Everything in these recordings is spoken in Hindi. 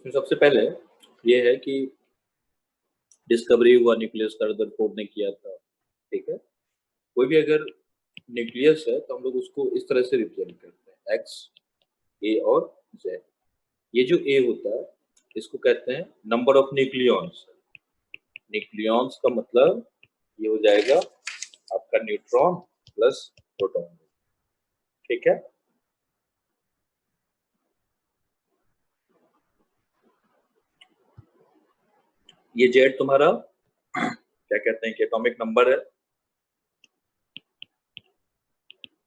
उसमें सबसे पहले ये है कि डिस्कवरी हुआ न्यूक्लियस का, रदरफोर्ड ने किया था, ठीक है। कोई भी अगर न्यूक्लियस है तो हम लोग उसको इस तरह से रिप्रेजेंट करते हैं, एक्स, ए और जेड। ये जो ए होता है इसको कहते हैं नंबर ऑफ न्यूक्लियॉन्स। न्यूक्लियॉन्स का मतलब ये हो जाएगा आपका न्यूट्रॉन प्लस प्रोटॉन, ठीक है। ये जेड तुम्हारा क्या कहते हैं कि एटॉमिक नंबर है,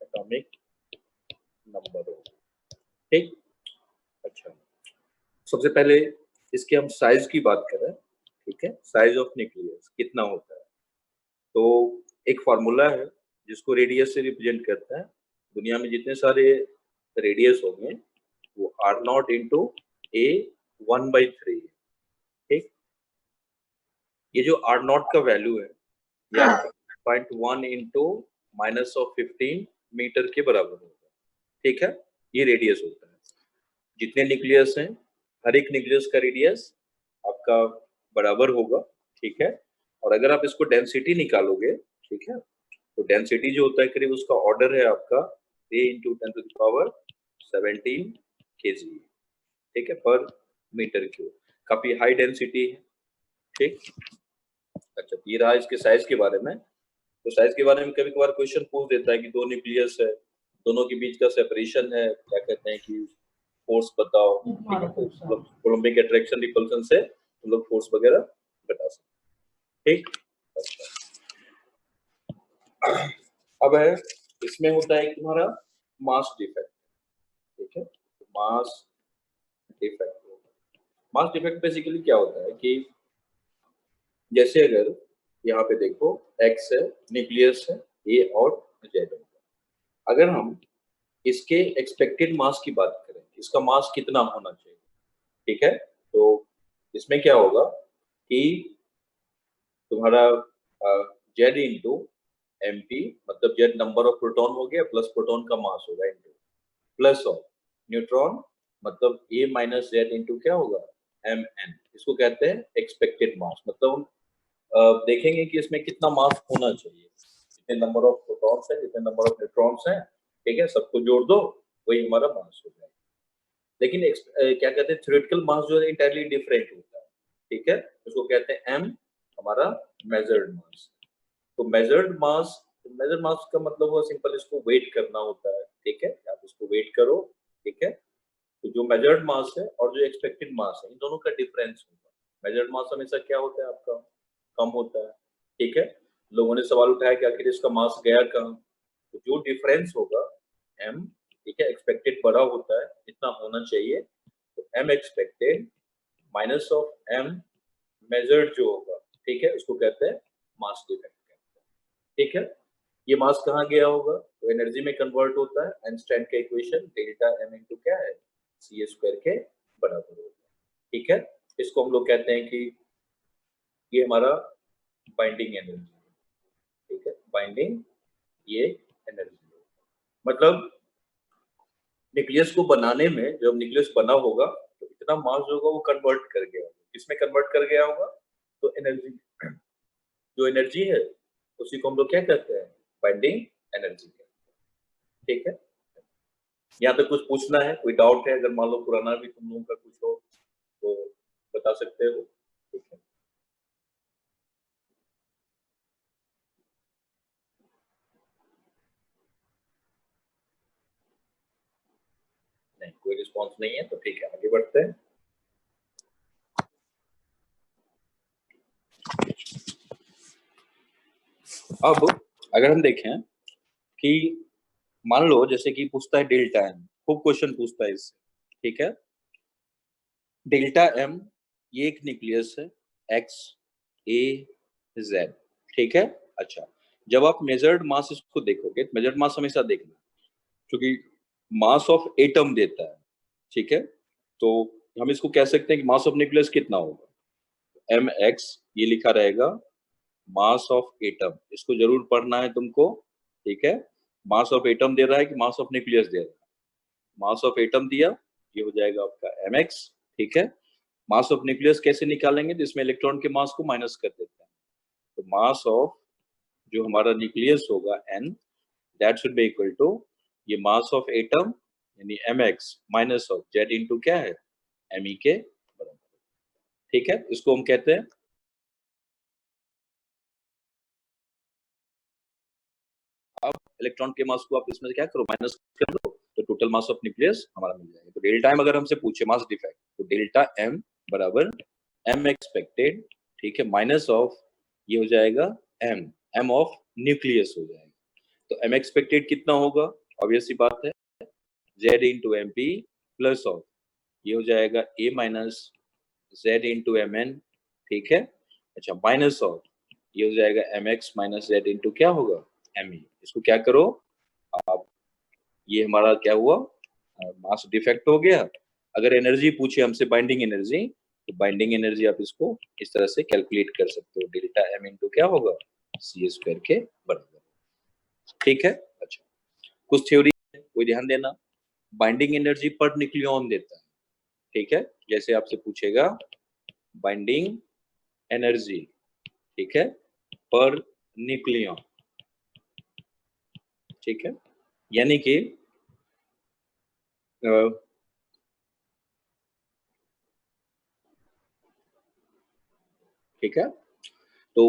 एटॉमिक नंबर हो, ठीक। अच्छा, सबसे पहले इसके हम साइज की बात करें, ठीक है। साइज ऑफ न्यूक्लियस कितना होता है, तो एक फार्मूला है जिसको रेडियस से रिप्रेजेंट करता है। दुनिया में जितने सारे रेडियस होंगे वो आर नॉट इंटू ए 1/3, ठीक। ये जो आर नॉट का वैल्यू है ये 0.1 इंटू -15 मीटर के बराबर होगा, ठीक है। ये रेडियस होता है। जितने न्यूक्लियस हैं हर एक न्यूक्लियस का रेडियस आपका बराबर होगा, ठीक है। और अगर आप इसको डेंसिटी निकालोगे, ठीक है, तो डेंसिटी जो होता है करीब उसका ऑर्डर है आपका A इंटू 10⁻17 kg, ठीक है, पर मीटर क्यूब। काफी हाई डेंसिटी है, ठीक। अच्छा, ये रहा इसके साइज के बारे में। तो साइज के बारे में कभी कभार क्वेश्चन पूछ देता है कि दो न्यूक्लियस है, दोनों के बीच का सेपरेशन है, क्या कहते हैं कि फोर्स बताओ, ठीक है। तो मतलब कोलम्बिक अट्रैक्शन रिपल्सन से हम लोग फोर्स वगैरह बता सकते हैं, ठीक। अच्छा, अब है इसमें होता है तुम्हारा मास डिफेक्ट, ठीक है। Mass defect, mass defect basically क्या होता है कि जैसे अगर यहाँ पे देखो एक्स है, न्यूक्लियस है, ए और जेड है। अगर हम इसके एक्सपेक्टेड मास की बात करें, इसका मास कितना होना चाहिए, ठीक है। तो इसमें क्या होगा कि तुम्हारा जेड इंटू एम पी, मतलब जेड नंबर ऑफ प्रोटॉन हो गया प्लस प्रोटॉन का मास होगा इंटू प्लस ऑफ न्यूट्रॉन, मतलब ए माइनस जेड इंटू क्या होगा एम एन। इसको कहते हैं एक्सपेक्टेड मास। मतलब हम देखेंगे कि इसमें कितना मास होना चाहिए, जितने नंबर ऑफ प्रोटॉन्स है, जितने नंबर ऑफ न्यूट्रॉन्स हैं, ठीक है, सबको जोड़ दो, वही हमारा मास हो जाएगा। लेकिन क्या कहते हैं थ्योरेटिकल मास जो है इंटायरली डिफरेंट होता है, ठीक है। उसको कहते हैं एम, हमारा मेजर्ड मास। तो मेजर्ड मास का मतलब हुआ सिंपल, इसको वेट करना होता है, ठीक है। आप इसको वेट करो, ठीक है। तो जो मेजर्ड मास है और जो एक्सपेक्टेड मास है इन दोनों का डिफरेंस होगा। मेजर्ड मास हमेशा क्या होता है आपका कम होता है, ठीक है। लोगों ने सवाल उठाया कि आखिर इसका मास गया कहाँ, तो जो डिफरेंस होगा एम, ठीक है, एक्सपेक्टेड बड़ा होता है, इतना होना चाहिए। तो m expected minus of m measured जो होगा, ठीक है, उसको कहते हैं मास डिफेक्ट, ठीक है। ये मास कहाँ गया होगा, तो एनर्जी में कन्वर्ट होता है। आइंस्टाइन का इक्वेशन डेल्टा एम इंटू क्या है सी स्क्वायर के बराबर होगा, ठीक है। इसको हम लोग कहते हैं कि ये हमारा बाइंडिंग एनर्जी, ठीक है, बाइंडिंग ये एनर्जी। मतलब न्यूक्लियस को बनाने में जब न्यूक्लियस बना होगा तो इतना मास जो होगा वो कन्वर्ट कर गया होगा, किसमें कन्वर्ट कर गया होगा, तो एनर्जी। जो एनर्जी है उसी को हम लोग क्या कहते हैं बाइंडिंग एनर्जी, ठीक है। यहाँ तक कुछ पूछना है, कोई डाउट है, अगर मान लो पुराना भी तुम लोगों का कुछ हो तो बता सकते हो, ठीक है। नहीं, कोई रिस्पॉन्स नहीं है तो ठीक है, आगे बढ़ते हैं। अब अगर हम देखें कि मान लो जैसे कि पूछता है डेल्टा एम, खूब क्वेश्चन पूछता है इससे, ठीक है। डेल्टा एम ये एक न्यूक्लियस है, एक्स ए जेड, ठीक है। अच्छा, जब आप मेजर्ड मास इसको देखोगे, मेजर्ड मास हमेशा देखना क्योंकि मास ऑफ एटम देता है, ठीक है। तो हम इसको कह सकते हैं कि मास ऑफ न्यूक्लियस कितना होगा, एम एक्स ये लिखा रहेगा मास ऑफ एटम। इसको जरूर पढ़ना है तुमको, ठीक है। मास ऑफ एटम दे रहा है कि मास ऑफ न्यूक्लियस दे रहा है, मास ऑफ एटम दिया, ये हो जाएगा आपका एम एक्स, ठीक है। मास ऑफ न्यूक्लियस कैसे निकालेंगे, तो इसमें इलेक्ट्रॉन के मास को माइनस कर देते हैं, तो मास ऑफ जो हमारा न्यूक्लियस होगा n, that should be equal to ये मास ऑफ एटम यानी mx minus of z into क्या है me के बराबर। ठीक है, इसको हम कहते हैं अब इलेक्ट्रॉन के मास को आप इसमें से क्या करो माइनस कर दो, तो टोटल मास ऑफ न्यूक्लियस हमारा मिल जाएगा। तो डेल्टा m अगर हमसे पूछे मास डिफेक्ट, तो डेल्टा m बराबर m एक्सपेक्टेड, ठीक है, माइनस ऑफ ये हो जाएगा m ऑफ न्यूक्लियस हो जाएगा। तो m एक्सपेक्टेड कितना होगा, ऑब्वियस सी बात है z into m p plus of ये हो जाएगा a minus z into m n, ठीक है, अच्छा माइनस ऑफ ये हो जाएगा m x minus z into क्या होगा एम ई। इसको क्या करो आप, ये हमारा क्या हुआ मास डिफेक्ट हो गया। अगर एनर्जी पूछे हमसे बाइंडिंग एनर्जी, तो बाइंडिंग एनर्जी आप इसको इस तरह से कैलकुलेट कर सकते हो, डेल्टा एम इंटू क्या होगा सी स्क्वायर के बराबर। ठीक है, अच्छा कुछ थ्योरी कोई ध्यान देना, बाइंडिंग एनर्जी पर न्यूक्लियन देता है, ठीक है, जैसे आपसे पूछेगा बाइंडिंग एनर्जी, ठीक है, पर न्यूक्लियन, ठीक है, यानी कि ठीक है, तो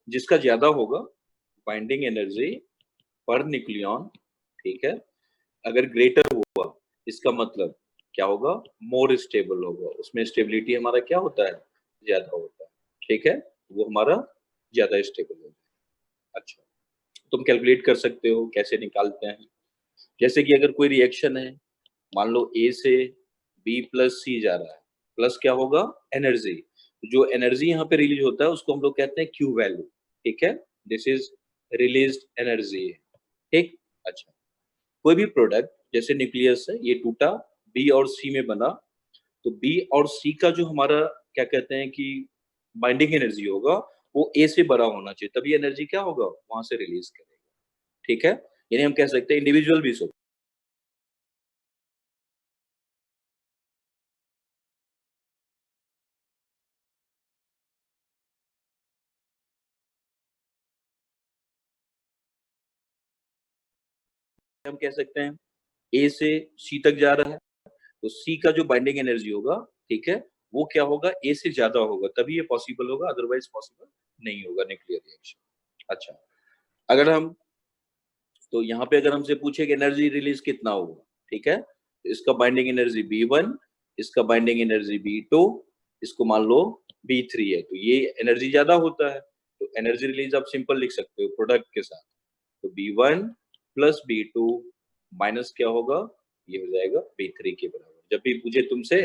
जिसका ज्यादा होगा बाइंडिंग एनर्जी पर न्यूक्लियन, ठीक है, अगर ग्रेटर हुआ इसका मतलब क्या होगा मोर स्टेबल होगा, उसमें स्टेबिलिटी हमारा क्या होता है ज्यादा होता है, ठीक है, वो हमारा ज्यादा स्टेबल होगा। अच्छा, तुम कैलकुलेट कर सकते हो कैसे निकालते हैं, जैसे कि अगर कोई रिएक्शन है, मान लो ए से बी प्लस सी जा रहा है, प्लस क्या होगा एनर्जी, जो एनर्जी यहाँ पे रिलीज होता है उसको हम लोग कहते हैं क्यू वैल्यू, ठीक है, दिस इज रिलीज्ड एनर्जी, ठीक। अच्छा, कोई भी प्रोडक्ट जैसे न्यूक्लियस है ये टूटा बी और सी में बना, तो बी और सी का जो हमारा क्या कहते हैं कि बाइंडिंग एनर्जी होगा वो ए से बड़ा होना चाहिए, तभी एनर्जी क्या होगा वहां से रिलीज करेगा, ठीक है, यानी हम कह सकते हैं इंडिविजुअल भी सो, हम कह सकते हैं ए से सी तक जा रहा है, तो सी का जो बाइंडिंग एनर्जी होगा, ठीक है, वो क्या होगा ए से ज्यादा होगा, तभी ये पॉसिबल होगा, अदरवाइज पॉसिबल नहीं होगा न्यूक्लियर रिएक्शन। अच्छा, अगर हम तो यहाँ पे अगर हमसे पूछे कि एनर्जी रिलीज कितना होगा, ठीक है, तो इसका बाइंडिंग एनर्जी B1, इसका बाइंडिंग एनर्जी B2, इसको मान लो B3 है, तो ये एनर्जी ज्यादा होता है, तो एनर्जी रिलीज आप सिंपल लिख सकते हो प्रोडक्ट के साथ, तो B1 प्लस B2 माइनस क्या होगा ये हो जाएगा B3 के बराबर। जब भी पूछे तुमसे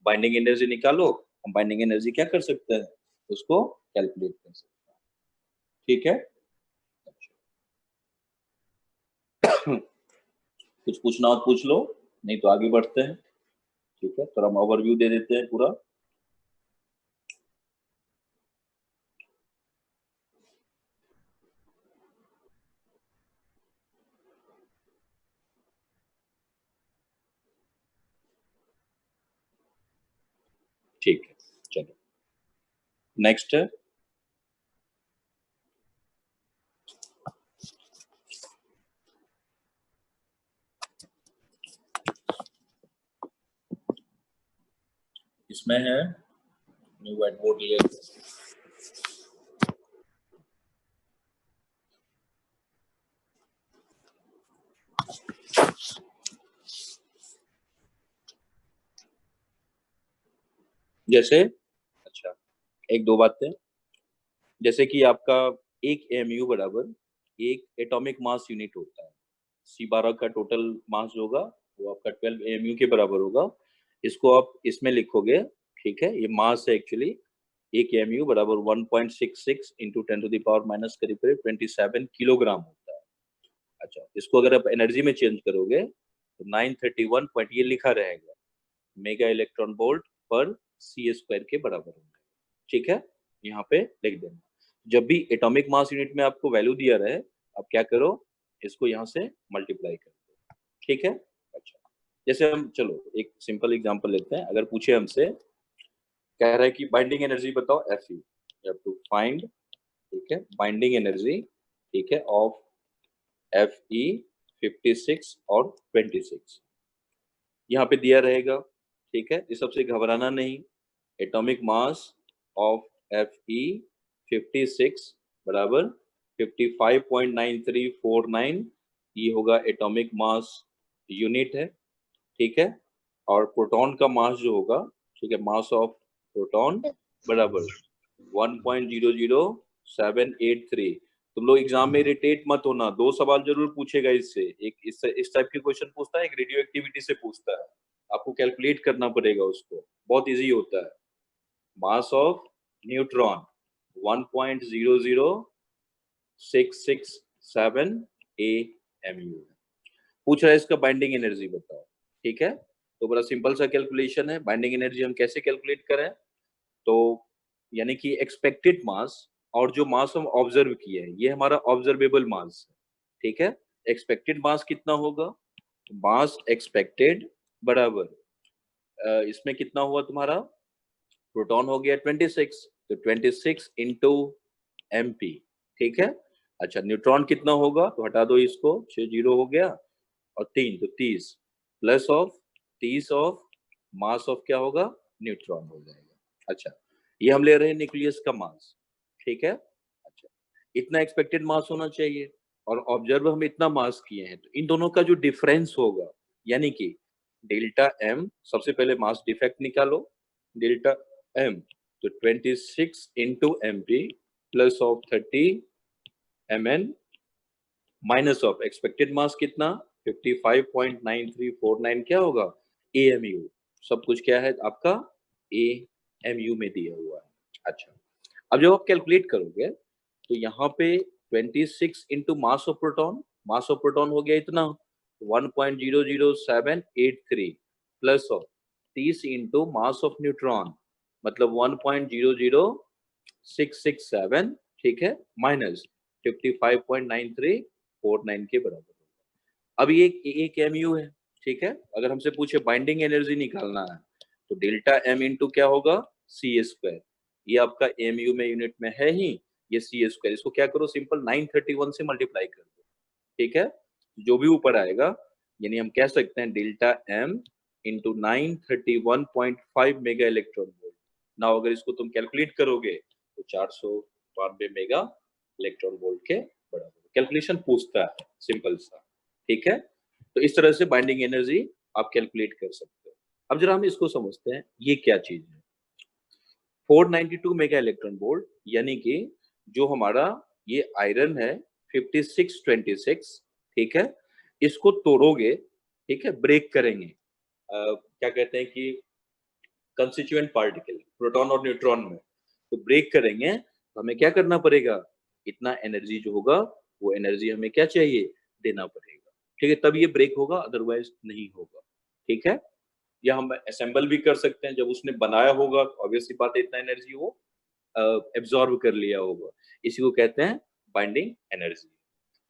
बाइंडिंग एनर्जी निकालो, हम बाइंडिंग एनर्जी क्या कर सकते हैं उसको कैलकुलेट कर सकते हैं, ठीक है। कुछ पूछना हो पूछ लो, नहीं तो आगे बढ़ते हैं, ठीक है, तो हम ओवरव्यू दे देते हैं पूरा। ठीक है, चलो नेक्स्ट है, इसमें है न्यू व्हाइट बोर्ड ले, जैसे अच्छा एक दो बातें, जैसे कि आपका एक एमयू बराबर एक एटॉमिक मास यूनिट होता है, C12 का टोटल मास होगा वो आपका 12 एमयू के बराबर होगा, इसको आप इसमें लिखोगे, ठीक है, ये मास है एक्चुअली, एक एमयू बराबर 1.66 into 10 to the power minus करीब करीब 27 किलोग्राम होता है। अच्छा, इसको अगर आप एनर्जी में चेंज करोगे तो 931 पॉइंट ये लिखा रहेगा मेगा इलेक्ट्रॉन वोल्ट पर सी स्क्वायर के बराबर होगा, ठीक है, यहाँ पे लिख देना। जब भी एटॉमिक मास यूनिट में आपको वैल्यू दिया रहे, आप क्या करो इसको यहाँ से मल्टीप्लाई कर दो, ठीक है। अच्छा, जैसे हम चलो एक सिंपल एग्जांपल लेते हैं, अगर पूछे हमसे कह रहा है कि बाइंडिंग एनर्जी बताओ Fe, you have to find, ठीक है, बाइंडिंग एनर्जी, ठीक है, ऑफ Fe 56 और 26 यहाँ पे दिया रहेगा, ठीक है, इस सबसे घबराना नहीं। एटॉमिक मास ऑफ Fe 56 बराबर 55.9349, ये होगा एटॉमिक मास यूनिट है, ठीक है। और प्रोटॉन का मास जो होगा, ठीक है, मास ऑफ प्रोटॉन बराबर 1.00783। तुम लोग एग्जाम में इरिटेट मत होना, दो सवाल जरूर पूछेगा इससे, एक इस टाइप के क्वेश्चन पूछता है, एक रेडियो एक्टिविटी से पूछता है, आपको कैलकुलेट करना पड़ेगा उसको, बहुत इजी होता है। Mass of neutron 1.00667 AMU। पूछ रहा है इसका बाइंडिंग एनर्जी बताओ, ठीक है। तो बड़ा सिंपल सा कैलकुलेशन है, बाइंडिंग एनर्जी हम कैसे कैलकुलेट करें, तो यानी कि एक्सपेक्टेड मास और जो मास हम ऑब्जर्व किए हैं, ये हमारा ऑब्जर्वेबल मास है, ठीक है। एक्सपेक्टेड मास कितना होगा, मास एक्सपेक्टेड बराबर इसमें कितना हुआ तुम्हारा, प्रोटॉन हो गया 26, तो 26 इंटू MP, ठीक है। अच्छा, न्यूट्रॉन कितना होगा, तो हटा दो इसको, 6 जीरो हो गया, और 3 तो 30 plus of 30 of mass of क्या होगा, न्यूट्रॉन हो जाएगा। अच्छा, ये हम ले रहे हैं न्यूक्लियस का मास, ठीक है। अच्छा, इतना एक्सपेक्टेड मास होना चाहिए, और ऑब्जर्व हम इतना मास किए हैं, तो इन दोनों का जो डिफरेंस होगा, यानी कि डेल्टा M, सबसे पहले मास डिफेक्ट निकालो, डेल्टा M, तो 26 into MP plus of 30 Mn minus of expected mass कितना 55.9349 क्या होगा AMU, सब कुछ क्या है आपका AMU में दिया हुआ है। अच्छा, अब जब आप कैलकुलेट करोगे तो यहाँ पे 26 इंटू मास ऑफ प्रोटॉन हो गया इतना 1.00783 plus of 30 into mass of neutron मतलब 1.00667, ठीक है, माइनस 55.9349 के बराबर। अब ये एक एमयू है, ठीक है। अगर हमसे पूछे बाइंडिंग एनर्जी निकालना है तो डेल्टा M इंटू क्या होगा C², ये आपका एमयू में यूनिट में है ही, ये C², इसको क्या करो सिंपल 931 से मल्टीप्लाई कर दो, ठीक है। जो भी ऊपर आएगा, यानी हम कह सकते हैं delta M into 931.5 mega electron volt. ना अगर इसको तुम कैलकुलेट करोगे तो 492 मेगा इलेक्ट्रॉन वोल्ट के बराबर कैलकुलेशन पूछता है, सिंपल सा, ठीक है। तो इस तरह से बाइंडिंग एनर्जी आप कैलकुलेट कर सकते हो। अब जरा हम इसको समझते हैं, ये क्या चीज है। 492 मेगा इलेक्ट्रॉन वोल्ट यानी कि जो हमारा ये आयरन है 5626, ठीक है, इसको तोड़ोगे, ठीक है, ब्रेक करेंगे, क्या कहते हैं कि कंस्टिट्यूएंट पार्टिकल प्रोटॉन और न्यूट्रॉन में, तो ब्रेक करेंगे तो हमें क्या करना पड़ेगा, इतना एनर्जी जो होगा वो एनर्जी हमें क्या चाहिए, देना पड़ेगा, ठीक है, तब ये ब्रेक होगा, अदरवाइज नहीं होगा, ठीक है। या हम असेंबल भी कर सकते हैं, जब उसने बनाया होगा तो ऑब्वियसली बात है इतना एनर्जी वो एब्जॉर्ब कर लिया होगा, इसी को कहते हैं बाइंडिंग एनर्जी।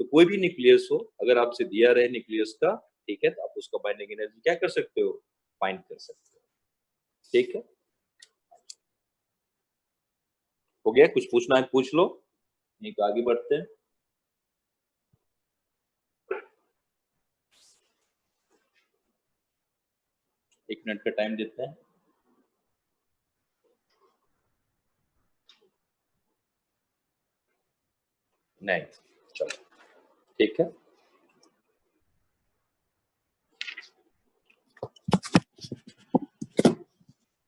तो कोई भी न्यूक्लियस हो, अगर आपसे दिया रहे न्यूक्लियस का, ठीक है, तो आप उसका बाइंडिंग एनर्जी क्या कर सकते हो, फाइंड कर सकते हो, ठीक है। हो गया, कुछ पूछना है पूछ लो, नहीं तो आगे बढ़ते हैं। एक मिनट का टाइम देते हैं। नहीं, चलो, ठीक है।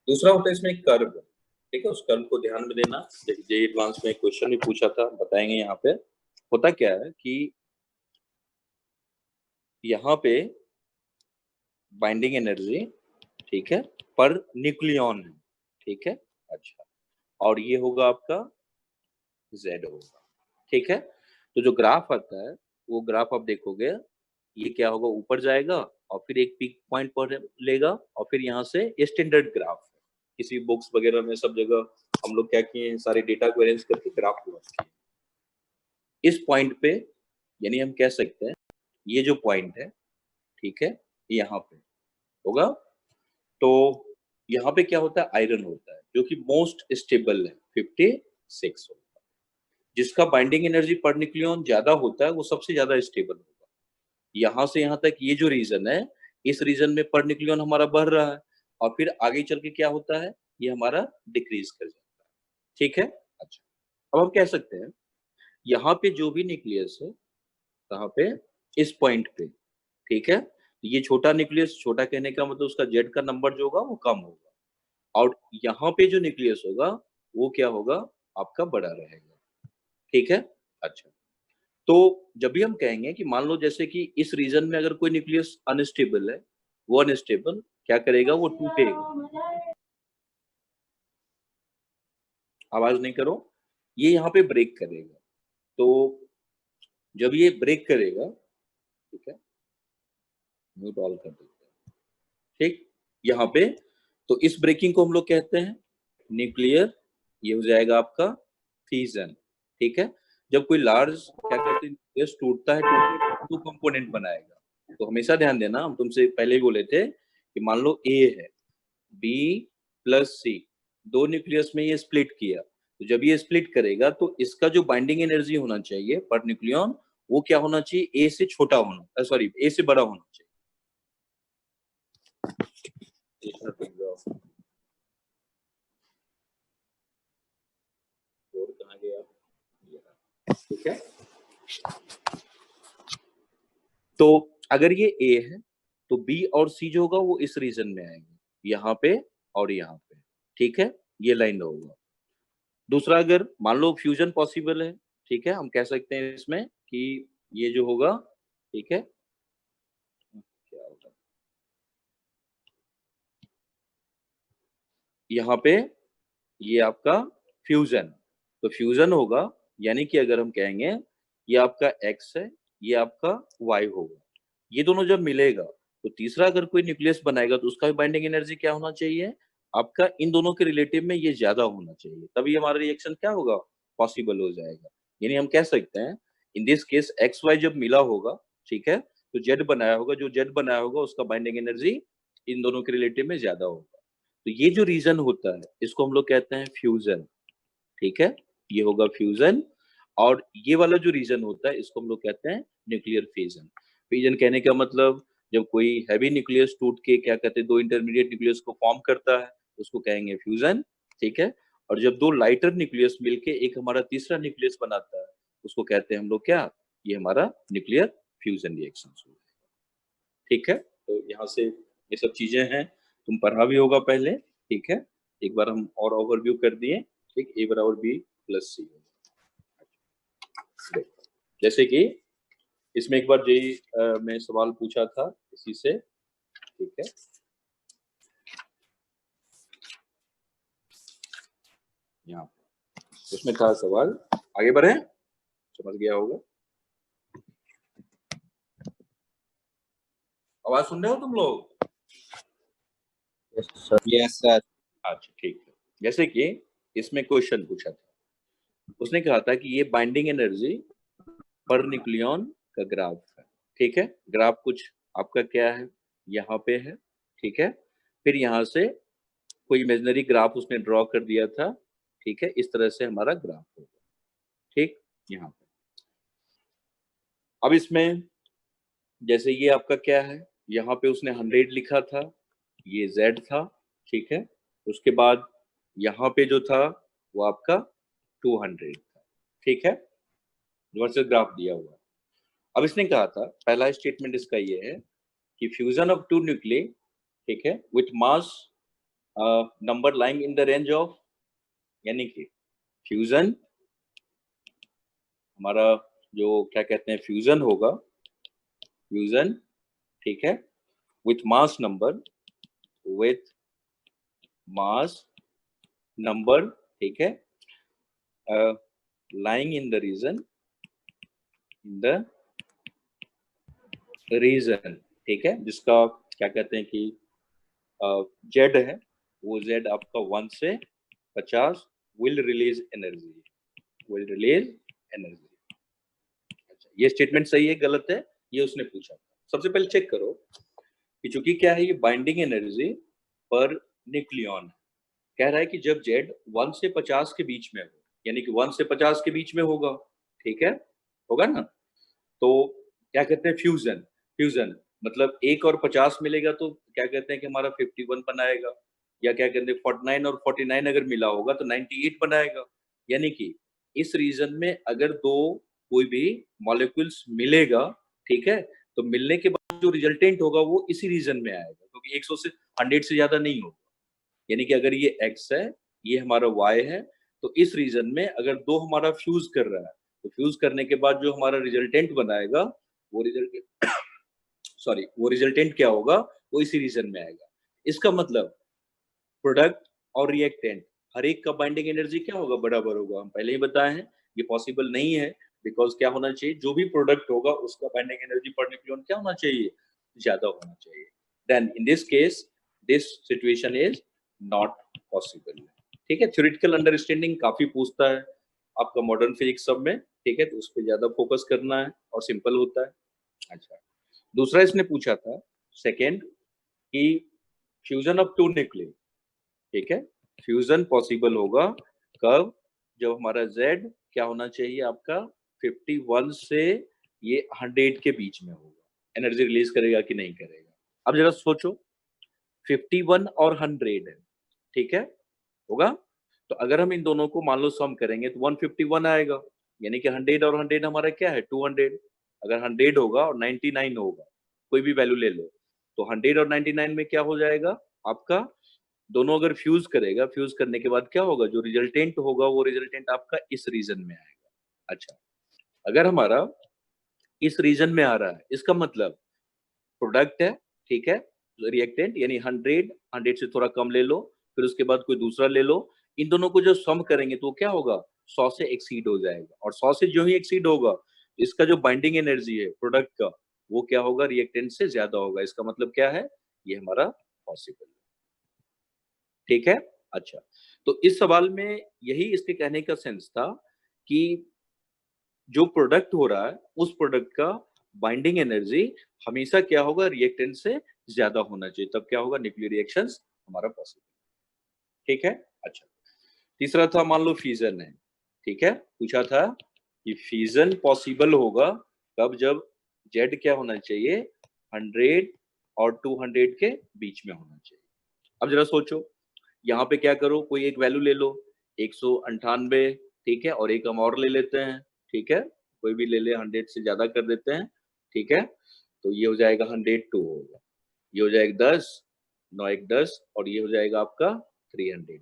दूसरा होता है इसमें एक कर्व, ठीक है, उस कर्व को ध्यान में देना, जे एडवांस में क्वेश्चन भी पूछा था, बताएंगे यहाँ पे। होता क्या है कि यहाँ पे बाइंडिंग एनर्जी, ठीक है, पर न्यूक्लियॉन है, ठीक है। अच्छा, और ये होगा आपका Z होगा, ठीक है। तो जो ग्राफ आता है वो ग्राफ आप देखोगे, ये क्या होगा, ऊपर जाएगा और फिर एक पीक पॉइंट पर लेगा, और फिर यहाँ से ये स्टैंडर्ड ग्राफ है, किसी बुक्स वगैरह में सब जगह हम लोग क्या किए हैं, सारे डेटा को अरेंज करके ग्राफ प्लॉट किए। इस पॉइंट पे यानी हम कह सकते हैं ये जो पॉइंट है, ठीक है, यहाँ पे होगा, तो यहाँ पे क्या होता है, आयरन होता है जो कि मोस्ट स्टेबल है, 56 होता है। जिसका बाइंडिंग एनर्जी पर न्यूक्लियन ज्यादा होता है वो सबसे ज्यादा स्टेबल होगा। यहाँ से यहाँ तक ये जो रीजन है, इस रीजन में पर न्यूक्लियन हमारा बढ़ रहा है और फिर आगे चल के क्या होता है, ये हमारा डिक्रीज कर जाता है। ठीक है। अच्छा, अब हम कह सकते हैं यहाँ पे जो भी न्यूक्लियस है, कहाँ पे, इस पॉइंट पे, ठीक है, ये छोटा न्यूक्लियस, छोटा कहने का मतलब उसका जेड का नंबर जो होगा वो कम होगा, और यहाँ पे जो न्यूक्लियस होगा वो क्या होगा, आपका बड़ा रहेगा। ठीक है। अच्छा, तो जब भी हम कहेंगे कि मान लो जैसे कि इस रीजन में अगर कोई न्यूक्लियस अनस्टेबल है, वो अनस्टेबल क्या करेगा, वो टूटेगा। आवाज नहीं करो, ये यहाँ पे ब्रेक करेगा। तो जब ये ब्रेक करेगा, ठीक है, म्यूट ऑल कर देते हैं, ठीक, यहाँ पे, तो इस ब्रेकिंग को हम लोग कहते हैं न्यूक्लियर, ये हो जाएगा आपका फीजन। ठीक है। जब कोई लार्ज क्या कहते हैं न्यूक्लियस टूटता है, टू कंपोनेंट बनाएगा। तो हमेशा ध्यान देना, हम तुमसे पहले ही बोले थे कि मान लो ए है, बी प्लस सी, दो न्यूक्लियस में ये स्प्लिट किया, तो जब ये स्प्लिट करेगा तो इसका जो बाइंडिंग एनर्जी होना चाहिए पर न्यूक्लियन, वो क्या होना चाहिए, ए से छोटा होना, सॉरी ए से बड़ा होना चाहिए। कहाँ गया, ठीक है। तो अगर ये ए है तो बी और सी जो होगा वो इस रीजन में आएंगे, यहाँ पे और यहाँ पे। ठीक है, ये लाइन होगा। दूसरा, अगर मान लो फ्यूजन पॉसिबल है, ठीक है, हम कह सकते हैं इसमें कि ये जो होगा, ठीक है, क्या होगा, यहाँ पे ये आपका फ्यूजन, तो फ्यूजन होगा, यानी कि अगर हम कहेंगे ये आपका एक्स है, ये आपका वाई होगा, ये दोनों जब मिलेगा तो तीसरा अगर कोई न्यूक्लियस बनाएगा तो उसका भी बाइंडिंग एनर्जी क्या होना चाहिए, आपका इन दोनों के रिलेटिव में ये ज्यादा होना चाहिए, तभी हमारा रिएक्शन क्या होगा, पॉसिबल हो जाएगा। यानी हम कह सकते हैं in this case x y जब मिला होगा, ठीक है, तो जेड बनाया होगा, जो जेड बनाया होगा उसका बाइंडिंग एनर्जी इन दोनों के रिलेटिव में ज्यादा होगा। तो ये जो रीजन होता है इसको हम लोग कहते हैं फ्यूजन। ठीक है, ये होगा फ्यूजन। और ये वाला जो रीजन होता है इसको हम लोग कहते हैं न्यूक्लियर फिजन। फिजन कहने का मतलब जब कोई हैवी न्यूक्लियस टूट के क्या कहते हैं दो इंटरमीडिएट न्यूक्लियस को फॉर्म करता है उसको कहेंगे फ्यूजन। ठीक है, और जब दो लाइटर न्यूक्लियस मिलके एक हमारा तीसरा न्यूक्लियस बनाता है उसको कहते हैं हम लोग क्या, ये हमारा न्यूक्लियर फ्यूजन रिएक्शन। ठीक है, तो यहाँ से ये सब चीजें हैं, तुम पढ़ा भी होगा पहले। ठीक है, एक बार हम और ओवरव्यू कर दिए। ठीक, ए बराबर बी प्लस सी। जैसे कि इसमें एक बार जेई में सवाल पूछा था इसी से। ठीक है, यहाँ उसमें था सवाल, आगे बढ़े, समझ गया होगा। आवाज सुन रहे हो तुम लोग? Yes sir. Yes sir. अच्छा ठीक है, जैसे कि इसमें क्वेश्चन पूछा था, उसने कहा था कि ये बाइंडिंग एनर्जी पर न्यूक्लियन का ग्राफ है। ठीक है, ग्राफ कुछ आपका क्या है, यहाँ पे है। ठीक है, फिर यहाँ से कोई इमेजिनरी ग्राफ उसने ड्रॉ कर दिया था। ठीक है, इस तरह से हमारा ग्राफ होगा। ठीक, यहाँ पे अब इसमें जैसे ये आपका क्या है, यहाँ पे उसने 100 लिखा था, ये Z था। ठीक है, उसके बाद यहाँ पे जो था वो आपका 200 था। ठीक है, वर्सेस ग्राफ दिया हुआ है। अब इसने कहा था पहला स्टेटमेंट इसका ये है कि फ्यूजन ऑफ टू न्यूक्लियस, ठीक है, with mass number lying in the range of, यानी कि फ्यूजन हमारा जो क्या कहते हैं फ्यूजन होगा, फ्यूजन, ठीक है, with mass number, with mass number, ठीक है, lying in the region, in the region, ठीक है, जिसका क्या कहते हैं कि जेड है, वो जेड आपका 1 से 50 will release energy, will release energy. अच्छा, ये स्टेटमेंट सही है गलत है, ये उसने पूछा। सबसे पहले चेक करो कि चूंकि क्या है ये बाइंडिंग एनर्जी पर न्यूक्लियॉन। कह रहा है कि जब Z 1 से 50 के बीच में हो, यानी कि 1 से 50 के बीच में होगा, ठीक है, होगा ना, तो क्या कहते हैं फ्यूजन। फ्यूजन मतलब 1 और 50 मिलेगा तो क्या कहते हैं कि हमारा 51 बनाएगा, या क्या कहते हैं 49 और 49 अगर मिला होगा तो 98 बनाएगा। यानी कि इस रीजन में अगर दो कोई भी मॉलिक्यूल्स मिलेगा, ठीक है, तो मिलने के बाद जो रिजल्टेंट होगा वो इसी रीजन में आएगा, क्योंकि 100 से 100 से ज्यादा नहीं होगा। यानी कि अगर ये x है, ये हमारा y है, तो इस रीजन में अगर दो हमारा फ्यूज कर रहा है, तो फ्यूज करने के बाद जो हमारा रिजल्टेंट बनाएगा वो रिजल्टेंट सॉरी वो रिजल्टेंट क्या होगा, वो इसी रीजन में आएगा। इसका मतलब प्रोडक्ट और रिएक्टेंट हर एक का बाइंडिंग एनर्जी क्या होगा, बराबर होगा। हम पहले ही बताए हैं ये पॉसिबल नहीं है, बिकॉज क्या होना चाहिए, जो भी प्रोडक्ट होगा उसका बाइंडिंग एनर्जी पर न्यूक्लियन क्या होना चाहिए, ज्यादा होना चाहिए। Then in this case this situation is not possible. ठीक है, थ्योरेटिकल अंडरस्टैंडिंग काफी पूछता है आपका मॉडर्न फिजिक्स सब में, ठीक है, तो उस पर ज्यादा फोकस करना है और सिंपल होता है। अच्छा, दूसरा इसने पूछा था सेकेंड कि फ्यूजन ऑफ टू न्यूक्लियस, ठीक है, फ्यूजन पॉसिबल होगा कब, जब हमारा Z क्या होना चाहिए आपका 51 से ये 100 के बीच में होगा। एनर्जी रिलीज करेगा कि नहीं करेगा। अब जरा सोचो 51 और 100 है, ठीक है, होगा, तो अगर हम इन दोनों को मान लो सम करेंगे तो 151 आएगा, यानी कि 100 और 100 हमारा क्या है 200। अगर 100 होगा और 99 होगा, कोई भी वैल्यू ले लो, तो 100 और 99 में क्या हो जाएगा आपका, दोनों अगर फ्यूज करेगा, फ्यूज करने के बाद क्या होगा, जो रिजल्टेंट होगा वो रिजल्टेंट आपका इस रीजन में आएगा। अच्छा, अगर हमारा इस रीजन में आ रहा है, इसका मतलब प्रोडक्ट है, ठीक है, रिएक्टेंट यानी 100 से थोड़ा कम ले लो, फिर उसके बाद कोई दूसरा ले लो, इन दोनों को जो सम करेंगे तो क्या होगा 100 से एक्सीड हो जाएगा, और 100 से जो ही एक्सीड होगा इसका जो बाइंडिंग एनर्जी है प्रोडक्ट का वो क्या होगा, रिएक्टेंट से ज्यादा होगा। इसका मतलब क्या है, ये हमारा पॉसिबल है। ठीक है, अच्छा, तो इस सवाल में यही इसके कहने का सेंस था कि जो प्रोडक्ट हो रहा है उस प्रोडक्ट का बाइंडिंग एनर्जी हमेशा क्या होगा, रिएक्टेंट से ज्यादा होना चाहिए, तब क्या होगा, न्यूक्लियर रिएक्शंस हमारा पॉसिबल। ठीक है, अच्छा, तीसरा था मान लो फ्यूजन है, ठीक है, पूछा था कि फ्यूजन पॉसिबल होगा कब, जब जेड क्या होना चाहिए 100 और 200 के बीच में होना चाहिए। अब जरा सोचो, यहाँ पे क्या करो, कोई एक वैल्यू ले लो 198, ठीक है, और एक हम और ले लेते हैं, ठीक है, कोई भी ले ले, 100 से ज्यादा कर देते हैं, ठीक है, तो ये हो जाएगा 102 होगा, ये हो जाएगा 10, 9 1 10, और ये हो जाएगा आपका 300।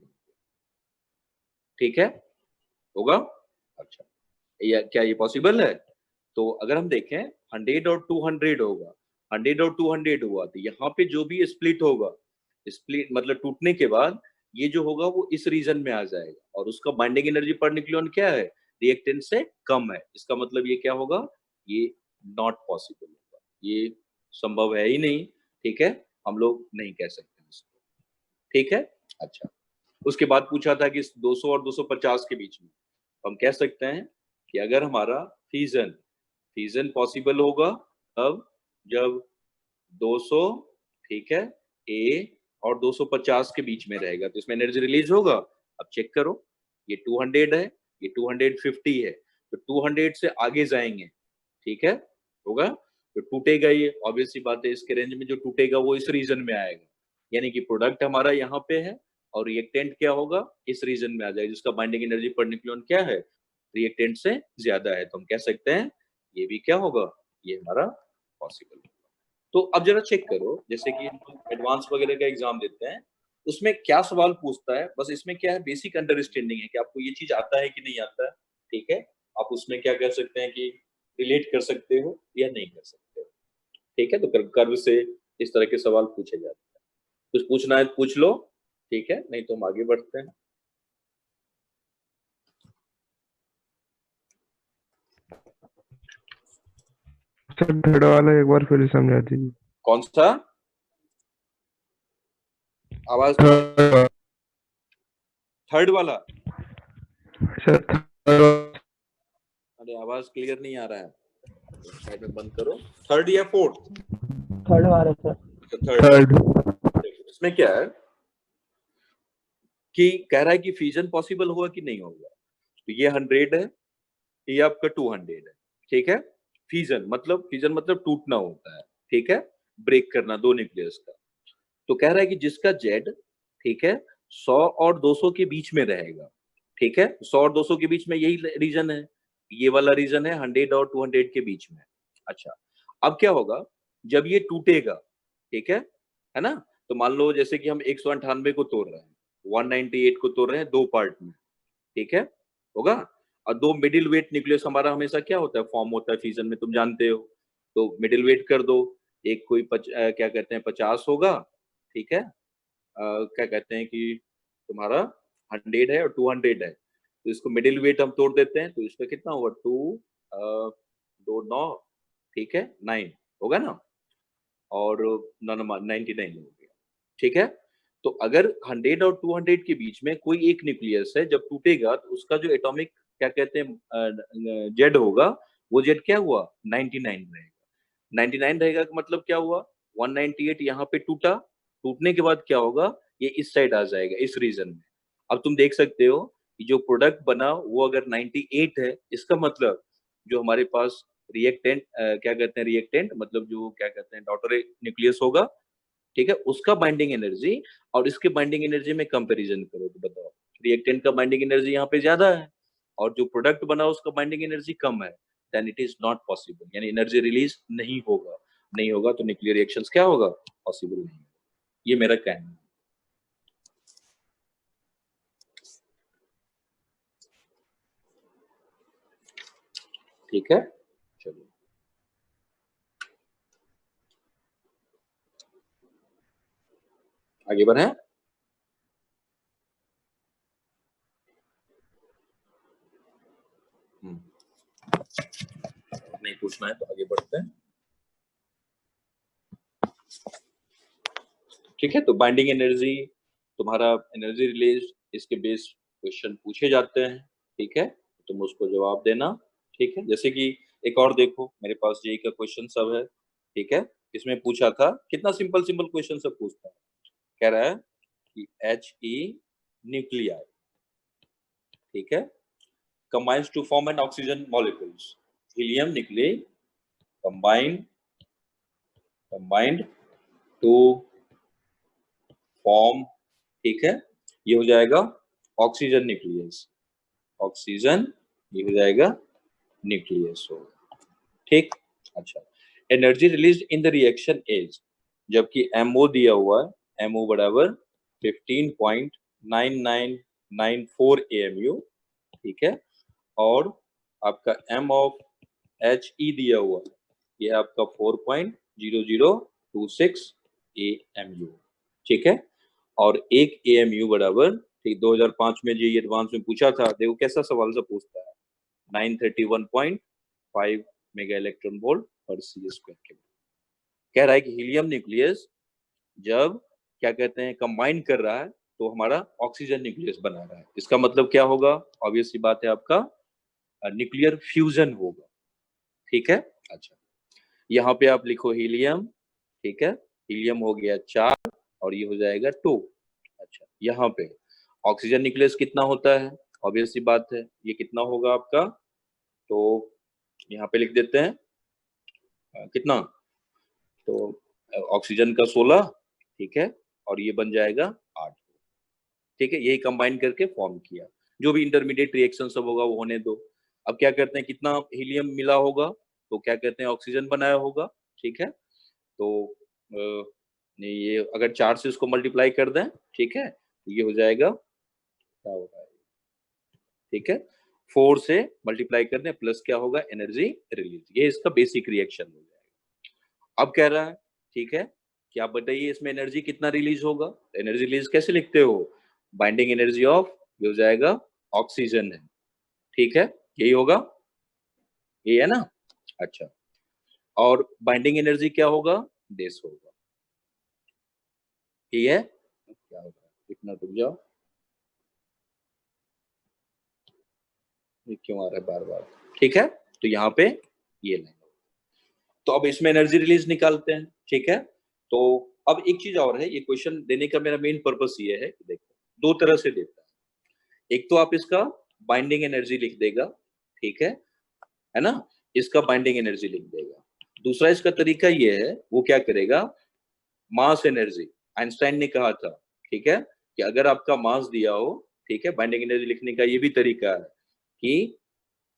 ठीक है, होगा। अच्छा, क्या ये पॉसिबल है? तो अगर हम देखें 100 और 200 होगा, 100 और 200 हुआ, तो यहाँ पे जो भी स्प्लिट होगा, स्प्लिट मतलब टूटने के बाद ये जो होगा वो इस रीजन में आ जाएगा, और उसका बाइंडिंग एनर्जी पर न्यूक्लियन क्या है, रिएक्टेंट से कम है। इसका मतलब ये क्या होगा, ये नॉट पॉसिबल होगा, ये संभव है ही नहीं। ठीक है, हम लोग नहीं कह सकते इसको। ठीक है, अच्छा, उसके बाद पूछा था कि 200 और 250 के बीच में, हम कह सकते हैं कि अगर हमारा फ्यूजन फ्यूजन पॉसिबल होगा तब जब 200, ठीक है, ए और 250 के बीच में रहेगा, तो इसमें एनर्जी रिलीज होगा। अब चेक करो, ये 200 है, ये 250 है, तो 200 से आगे जाएंगे, ठीक है, होगा, तो टूटेगा, ये ऑब्वियस सी बात है, इसके रेंज में जो टूटेगा वो इस रीजन में आएगा, यानी कि प्रोडक्ट हमारा यहाँ पे है और रिएक्टेंट क्या होगा, इस रीजन में आ जाएगा, जिसका बाइंडिंग एनर्जी पर न्यूक्लियन क्या है, रिएक्टेंट से ज्यादा है, तो हम कह सकते हैं ये भी क्या होगा, ये हमारा पॉसिबल होगा। तो अब जरा चेक करो, जैसे कि हम एडवांस वगैरह का एग्जाम देते हैं, उसमें क्या सवाल पूछता है, बस इसमें क्या है, बेसिक अंडरस्टैंडिंग है कि आपको ये चीज आता है कि नहीं आता है। ठीक है, आप उसमें क्या कह सकते हैं कि रिलेट कर सकते हो या नहीं कर सकते हो। ठीक है, तो कर्व से इस तरह के सवाल पूछे जाते हैं, कुछ पूछना है तो पूछ लो, ठीक है, नहीं तो हम आगे बढ़ते हैं। सर थर्ड वाला एक बार फिर समझा दीजिए। कौन सा आवाज, थर्ड वाला? सर अरे आवाज क्लियर नहीं आ रहा है, साइड में बंद करो। थर्ड या फोर्थ? थर्ड वाला सर। थर्ड। इसमें क्या है, कि कह रहा है कि फ्यूजन पॉसिबल होगा कि नहीं होगा। तो ये 100 है, ये आपका 200 है, ठीक है। फ्यूजन मतलब टूटना होता है, ठीक है, ब्रेक करना दो न्यूक्लियस का। तो कह रहा है कि जिसका जेड, ठीक है, 100 और 200 के बीच में रहेगा, ठीक है, 100 और 200 के बीच में यही रीजन है, ये वाला रीजन है 100 और 200 के बीच में। अच्छा, अब क्या होगा जब ये टूटेगा, ठीक है ना। तो मान लो जैसे कि हम 198 को तोड़ रहे हैं, 198 को तोड़ रहे हैं दो पार्ट में, ठीक है, होगा। और दो मिडिल वेट न्यूक्लियस हमारा हमेशा क्या होता है, फॉर्म होता है फ्यूजन में, तुम जानते हो। तो मिडिल वेट कर दो, एक कोई क्या कहते हैं 50 होगा, ठीक है, क्या कहते हैं कि तुम्हारा 100 है और 200 है, तो इसको मिडिल वेट हम तोड़ देते हैं, तो इसका कितना होगा 2 दो 9, ठीक है, 9 होगा ना, और 99 हो गया, ठीक है। तो अगर 100 और 200 के बीच में कोई एक न्यूक्लियस है, जब टूटेगा तो उसका जो एटॉमिक क्या कहते हैं जेड होगा, वो जेड क्या हुआ 99 रहेगा। 99 रहेगा का मतलब क्या हुआ, 198 यहाँ पे टूटा, टूटने के बाद क्या होगा, ये इस साइड आ जाएगा इस रीजन में। अब तुम देख सकते हो कि जो प्रोडक्ट बना वो अगर 98 है, इसका मतलब जो हमारे पास रिएक्टेंट क्या कहते हैं रिएक्टेंट मतलब जो क्या कहते हैं डॉटर न्यूक्लियस होगा, ठीक है, उसका बाइंडिंग एनर्जी और इसके बाइंडिंग एनर्जी में कंपैरिजन करो तो बताओ, रिएक्टेंट का बाइंडिंग एनर्जी यहाँ पे ज्यादा है और जो प्रोडक्ट बना उसका बाइंडिंग एनर्जी कम है, then it is not possible, यानी एनर्जी रिलीज नहीं होगा। नहीं होगा तो न्यूक्लियर रिएक्शंस क्या होगा, पॉसिबल नहीं। ये मेरा कहना है। ठीक है, चलो आगे बढ़े। नहीं पूछना है तो आगे बढ़ते हैं। ठीक है, तो बाइंडिंग एनर्जी, तुम्हारा एनर्जी रिलीज, इसके बेस क्वेश्चन पूछे जाते हैं, ठीक है, तुम उसको जवाब देना। ठीक है, जैसे कि एक और देखो मेरे पास जेई का क्वेश्चन सब है, ठीक है, इसमें पूछा था, कितना सिंपल सिंपल क्वेश्चन सब पूछता है। कह रहा है कि He न्यूक्लियाई, ठीक है, combines to form an oxygen molecules, helium nuclei combined to form, ठीक है, ये हो जाएगा ऑक्सीजन न्यूक्लियस, ऑक्सीजन ये हो जाएगा न्यूक्लियस होगा, ठीक। अच्छा, energy release in the reaction is, जबकि एमओ दिया हुआ है, एमओ बराबर 15.9994 AMU, ठीक है, और आपका एम ऑफ एच ई दिया हुआ है, ये आपका 4.0026 AMU, ठीक है, और एक AMU बराबर, ठीक, 2005 में जो एडवांस में पूछा था, देखो कैसा सवाल सा पूछता है, 931.5 मेगा इलेक्ट्रॉन वोल्ट पर सी स्क्वायर। कह रहा है कि हीलियम न्यूक्लियस जब क्या कहते हैं कंबाइन कर रहा है तो हमारा ऑक्सीजन न्यूक्लियस बना रहा है, इसका मतलब क्या होगा, ऑब्वियस सी बात है आपका न्यूक्लियर फ्यूजन होगा, ठीक है। अच्छा, यहाँ पे आप लिखो हीलियम, ठीक है, हीलियम हो गया 4 और ये हो जाएगा 2। अच्छा, यहाँ पे ऑक्सीजन न्यूक्लियस कितना होता है, ऑब्वियस सी बात है, ये कितना होगा आपका, तो यहाँ पे लिख देते हैं कितना, तो ऑक्सीजन का 16, ठीक है, और ये बन जाएगा 8, ठीक है, यही कंबाइन करके फॉर्म किया। जो भी इंटरमीडिएट रिएक्शन सब होगा वो होने दो। अब क्या करते हैं, कितना हीलियम मिला होगा तो क्या कहते हैं ऑक्सीजन बनाया होगा, ठीक है, तो ये अगर 4 से इसको मल्टीप्लाई कर दें, ठीक है, तो ये हो जाएगा क्या होगा, ठीक है, 4 से मल्टीप्लाई कर दें प्लस क्या होगा एनर्जी रिलीज, ये इसका बेसिक रिएक्शन हो जाएगा। अब कह रहा है, ठीक है, कि आप बताइए इसमें एनर्जी कितना रिलीज होगा, एनर्जी रिलीज कैसे लिखते हो, बाइंडिंग एनर्जी ऑफ, ये हो जाएगा ऑक्सीजन है, ठीक है, यही होगा, ये है ना। अच्छा, और बाइंडिंग एनर्जी क्या होगा, देश होगा, ये है, क्या होगा, इतना रुक जाओ, ये क्यों आ रहा है बार बार, ठीक है, तो यहाँ पे ये नहीं, तो अब इसमें एनर्जी रिलीज निकालते हैं, ठीक है। तो अब एक चीज और है, ये क्वेश्चन देने का मेरा मेन पर्पस ये है कि देखो दो तरह से देता है। एक तो आप इसका बाइंडिंग एनर्जी लिख देगा, ठीक है ना, इसका बाइंडिंग एनर्जी लिख देगा। दूसरा इसका तरीका ये है, वो क्या करेगा, मास एनर्जी, आइंस्टाइन ने कहा था, ठीक है, कि अगर आपका मास दिया हो, ठीक है, बाइंडिंग एनर्जी लिखने का ये भी तरीका है कि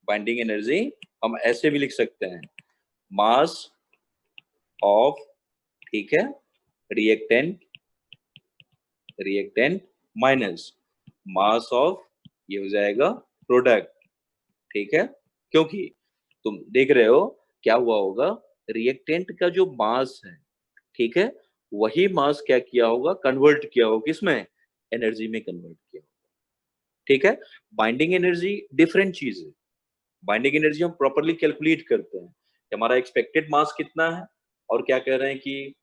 बाइंडिंग एनर्जी हम ऐसे भी लिख सकते हैं, मास ऑफ, ठीक है, रिएक्टेंट माइनस मास ऑफ, ये हो जाएगा प्रोडक्ट, ठीक है। क्योंकि तुम देख रहे हो क्या हुआ होगा, रिएक्टेंट का जो मास है, ठीक है, वही मास क्या किया होगा, कन्वर्ट किया होगा किसमें, एनर्जी में कन्वर्ट किया होगा, ठीक है। बाइंडिंग एनर्जी डिफरेंट चीज है। बाइंडिंग एनर्जी हम प्रॉपरली कैलकुलेट करते हैं कि हमारा एक्सपेक्टेड मास कितना है और क्या कह रहे हैं कि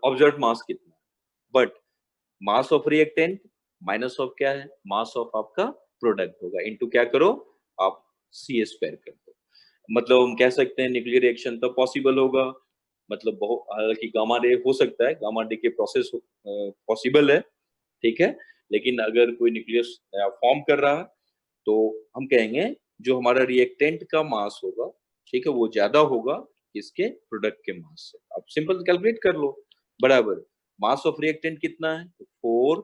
ऑब्जर्व मास कितना है। But mass of reactant minus of क्या है, मास ऑफ आपका प्रोडक्ट होगा, इनटू क्या करो आप, सी स्क्वायर कर दो। मतलब हम कह सकते हैं न्यूक्लियर रिएक्शन तब पॉसिबल होगा, मतलब बहुत, हालांकि गामा रे हो सकता है, गामा डे के प्रोसेस पॉसिबल है, ठीक है, लेकिन अगर कोई न्यूक्लियस फॉर्म कर रहा है तो हम कहेंगे जो हमारा रिएक्टेंट का मास होगा, ठीक है, वो ज्यादा होगा इसके प्रोडक्ट के मास से। आप सिंपल कैलकुलेट कर लो, बराबर मास ऑफ रिएक्टेंट कितना है, 4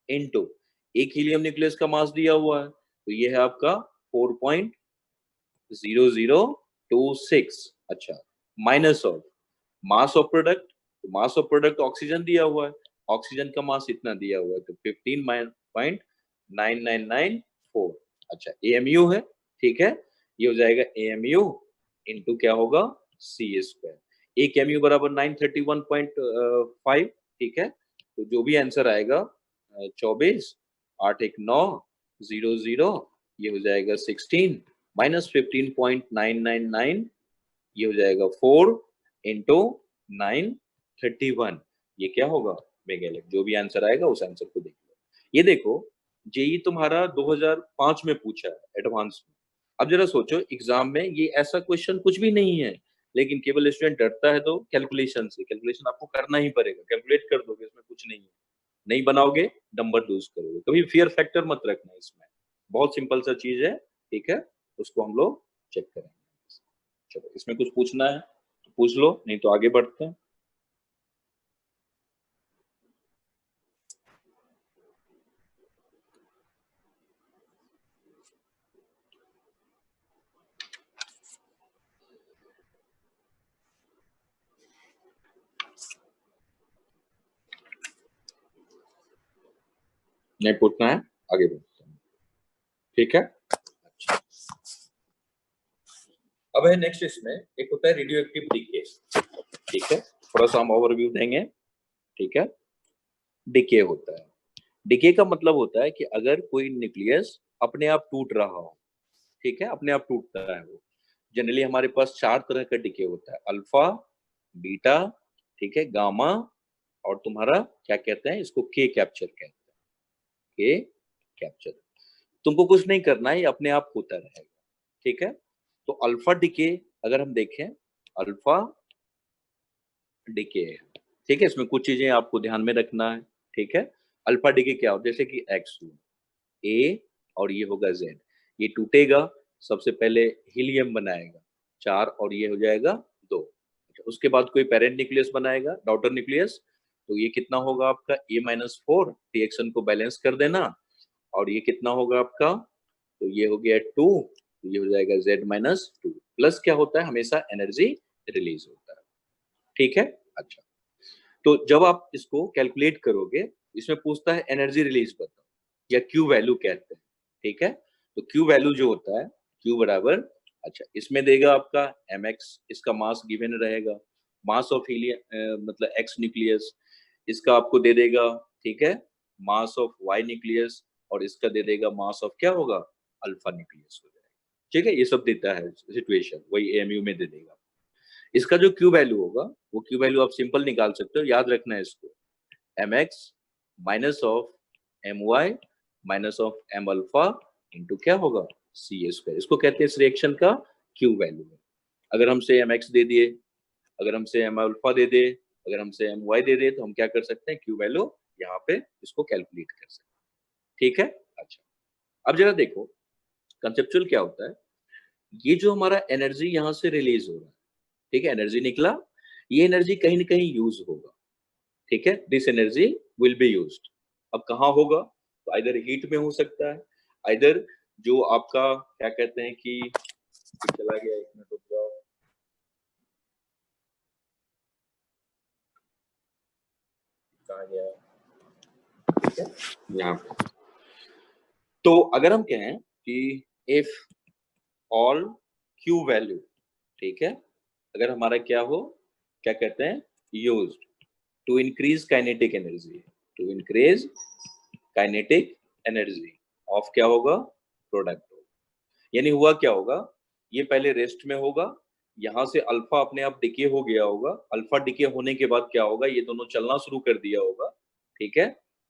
इंटू एक हीलियम न्यूक्लियस का मास दिया हुआ है, तो ये है आपका 4.0026, अच्छा, minus of mass of product, तो मास ऑफ प्रोडक्ट ऑक्सीजन दिया हुआ है, ऑक्सीजन का मास इतना दिया हुआ है, तो 15.9994, अच्छा, एएमयू है, ठीक है, ये हो जाएगा एएमयू इनटू क्या होगा, सी स्क्वायर। एक एमयू बराबर 931.5, ठीक है, तो जो भी आंसर आएगा 24 8 1 9 0 0, ये हो जाएगा 16 माइनस 15.999, ये हो जाएगा 4 इंटू 931, ये क्या होगा मेगा। जो भी आंसर आएगा उस आंसर को देख लो। ये देखो जेई तुम्हारा 2005 में पूछा है एडवांस में। अब जरा सोचो एग्जाम में ये ऐसा क्वेश्चन कुछ भी नहीं है, लेकिन केवल स्टूडेंट डरता है तो कैलकुलेशन से, कैलकुलेशन आपको करना ही पड़ेगा, कैलकुलेट कर दोगे, इसमें कुछ नहीं है, नहीं बनाओगे नंबर लूज करोगे। कभी फियर फैक्टर मत रखना इसमें, बहुत सिंपल सा चीज है, ठीक है, उसको हम लोग चेक करेंगे। चलो इसमें कुछ पूछना है तो पूछ लो, नहीं तो आगे बढ़ते हैं। नहीं पूछना है, आगे बढ़ते हैं, ठीक है। अच्छा, अब है नेक्स्ट, इसमें एक होता है रेडियो एक्टिव डीके, ठीक है, थोड़ा सा हम ओवरव्यू देंगे, ठीक है। डीके होता है, डीके का मतलब होता है कि अगर कोई न्यूक्लियस अपने आप टूट रहा हो, ठीक है, अपने आप टूटता है वो। जनरली हमारे पास 4 तरह का डीके होता है, अल्फा, बीटा, ठीक है, गामा, और तुम्हारा क्या कहते हैं इसको, के कैप्चर कहते हैं, के कैप्चर। तुमको कुछ नहीं करना है, ये अपने आप होता रहेगा, ठीक है। तो अल्फा डीके अगर हम देखें, अल्फा डीके, ठीक है, इसमें कुछ चीजें आपको ध्यान में रखना है, ठीक है। अल्फा डीके क्या होता है, जैसे कि एक्स ए और ये होगा जेड, ये टूटेगा, सबसे पहले हीलियम बनाएगा 4 और ये हो जाएगा 2, उसके बाद कोई पेरेंट न्यूक्लियस बनाएगा, डॉटर न्यूक्लियस, तो ये कितना होगा आपका A-4, रिएक्शन को बैलेंस कर देना, और ये कितना होगा आपका, तो ये हो गया 2, तो ये हो जाएगा Z-2, प्लस क्या होता है, हमेशा एनर्जी रिलीज होता है, ठीक है। अच्छा, तो जब आप इसको कैलकुलेट करोगे, इसमें पूछता है एनर्जी रिलीज बताओ, या क्यू वैल्यू कहते हैं, ठीक है। तो क्यू वैल्यू जो होता है, क्यू बराबर, अच्छा, इसमें देगा आपका mx, इसका मास गिवन रहेगा, मास ऑफ हीलियम मतलब एक्स न्यूक्लियस, इसका आपको दे देगा, ठीक है, मास ऑफ वाई न्यूक्लियस, और इसका दे देगा मास ऑफ क्या होगा, अल्फा न्यूक्लियस हो जाएगा, ठीक है। ये सब देता है सिचुएशन, वही एएमयू में दे देगा। इसका जो क्यू वैल्यू होगा, वो क्यू वैल्यू आप सिंपल निकाल सकते हो, याद रखना है इसको, mx minus of my minus of m alpha into क्या होगा, सी स्क्वायर, इसको कहते हैं इस रिएक्शन का क्यू वैल्यू है। अगर हमसे mx दे दिए, अगर हमसे m अल्फा दे दे, अगर हमसे my दे दे, तो हम क्या कर सकते हैं, क्यू वैल्यू यहाँ पे इसको कैलकुलेट कर सकते हैं, ठीक है। अच्छा, अब जरा देखो कंसेप्चुअल क्या होता है। ये जो हमारा एनर्जी यहाँ से रिलीज हो रहा है, ठीक है, एनर्जी निकला, ये एनर्जी कहीं ना कहीं यूज होगा, ठीक है, this energy will be used. अब कहाँ होगा, तो आइदर हीट में हो सकता है, आइदर जो आपका क्या कहते हैं कि चला गया, एक मिनट रुक जाओ, कहाँ गया, ठीक है, यहाँ पे। तो अगर हम कहें कि इफ ऑल क्यू वैल्यू, ठीक है, अगर हमारा क्या हो, क्या कहते हैं, used to increase kinetic energy, to increase kinetic energy of क्या होगा, प्रोडक्ट होगा। यानी हुआ क्या होगा, ये पहले रेस्ट में होगा, यहां से अल्फा अपने आप डिके हो गया होगा, अल्फा डिके होने के बाद क्या होगा, ये दोनों चलना शुरू कर दिया होगा, ठीक है।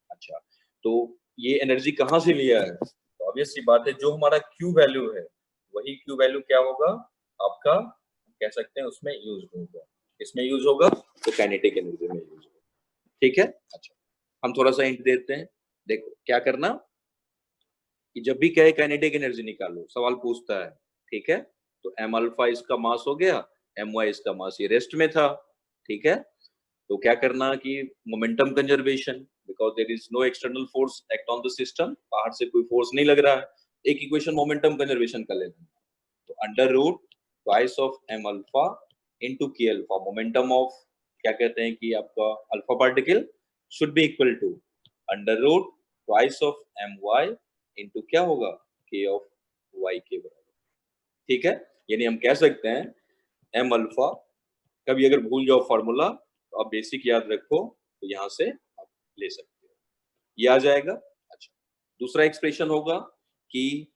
अच्छा, तो ये एनर्जी कहाँ से लिया है, तो ऑब्वियस सी बात है, जो हमारा क्यू वैल्यू है वही क्यू वैल्यू क्या होगा आपका, कह सकते हैं उसमें यूज होगा, इसमें यूज होगा, तो काइनेटिक एनर्जी में यूज होगा, ठीक है। अच्छा, हम थोड़ा सा हिंट देते हैं, देखो क्या करना कि जब भी कहे काइनेटिक एनर्जी निकालो, सवाल पूछता है, ठीक है, तो एम अल्फा इसका मास हो गया, एम वाई इसका मास, ये रेस्ट में था, ठीक है, तो क्या करना कि momentum conservation, because there is no external force act on the system, बाहर से कोई फोर्स नहीं लग रहा है, एक इक्वेशन मोमेंटम कंजर्वेशन कर लेना, तो under root twice of m alpha into K alpha, momentum of क्या कहते हैं कि आपका alpha particle should be equal to under root twice of m y into क्या होगा, के ऑफ वाई के बराबर, ठीक है। यानी हम कह सकते हैं एम अल्फा, कभी अगर भूल जाओ फॉर्मूला तो आप बेसिक याद रखो, तो यहाँ से आप ले सकते हो, ये आ जाएगा। अच्छा, दूसरा एक्सप्रेशन होगा कि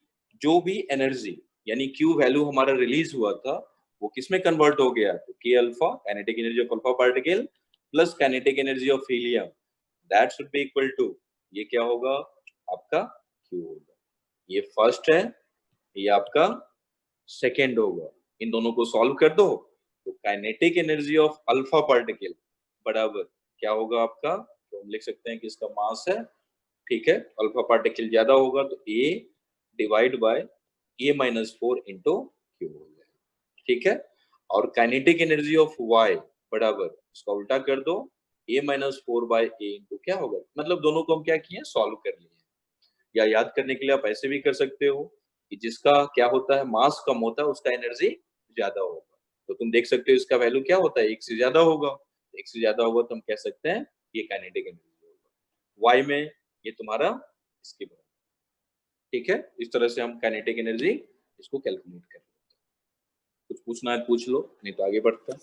जो भी एनर्जी यानी क्यू वैल्यू हमारा रिलीज हुआ था वो किस में कन्वर्ट हो गया, तो K alpha kinetic energy of alpha particle plus kinetic energy of helium, that should be equal to, ये क्या होगा आपका क्यू होगा, ये फर्स्ट है, ये आपका सेकेंड होगा, इन दोनों को सॉल्व कर दो, तो kinetic energy of alpha particle बराबर क्या होगा आपका, तो हम लिख सकते हैं कि इसका मास है, ठीक है, अल्फा पार्टिकल ज्यादा होगा तो A divide by A minus 4 into Q हो जाएगा, ठीक है। और काइनेटिक एनर्जी ऑफ वाई बराबर इसका उल्टा कर दो, ए माइनस 4 बाय ए इंटू क्या होगा, मतलब दोनों को हम क्या किए, सॉल्व कर लिए, या याद करने के लिए आप ऐसे भी कर सकते हो कि जिसका क्या होता है, मास कम होता है उसका एनर्जी ज्यादा होगा, तो तुम देख सकते हो इसका वैल्यू क्या होता है, एक से ज्यादा होगा, एक से ज्यादा होगा तो हम कह सकते हैं ये काइनेटिक एनर्जी होगा, वाई में ये तुम्हारा इसके बराबर, ठीक है। इस तरह से हम काइनेटिक एनर्जी इसको कैलकुलेट कर लेते हैं। कुछ पूछना है पूछ लो, नहीं तो आगे बढ़ते हैं।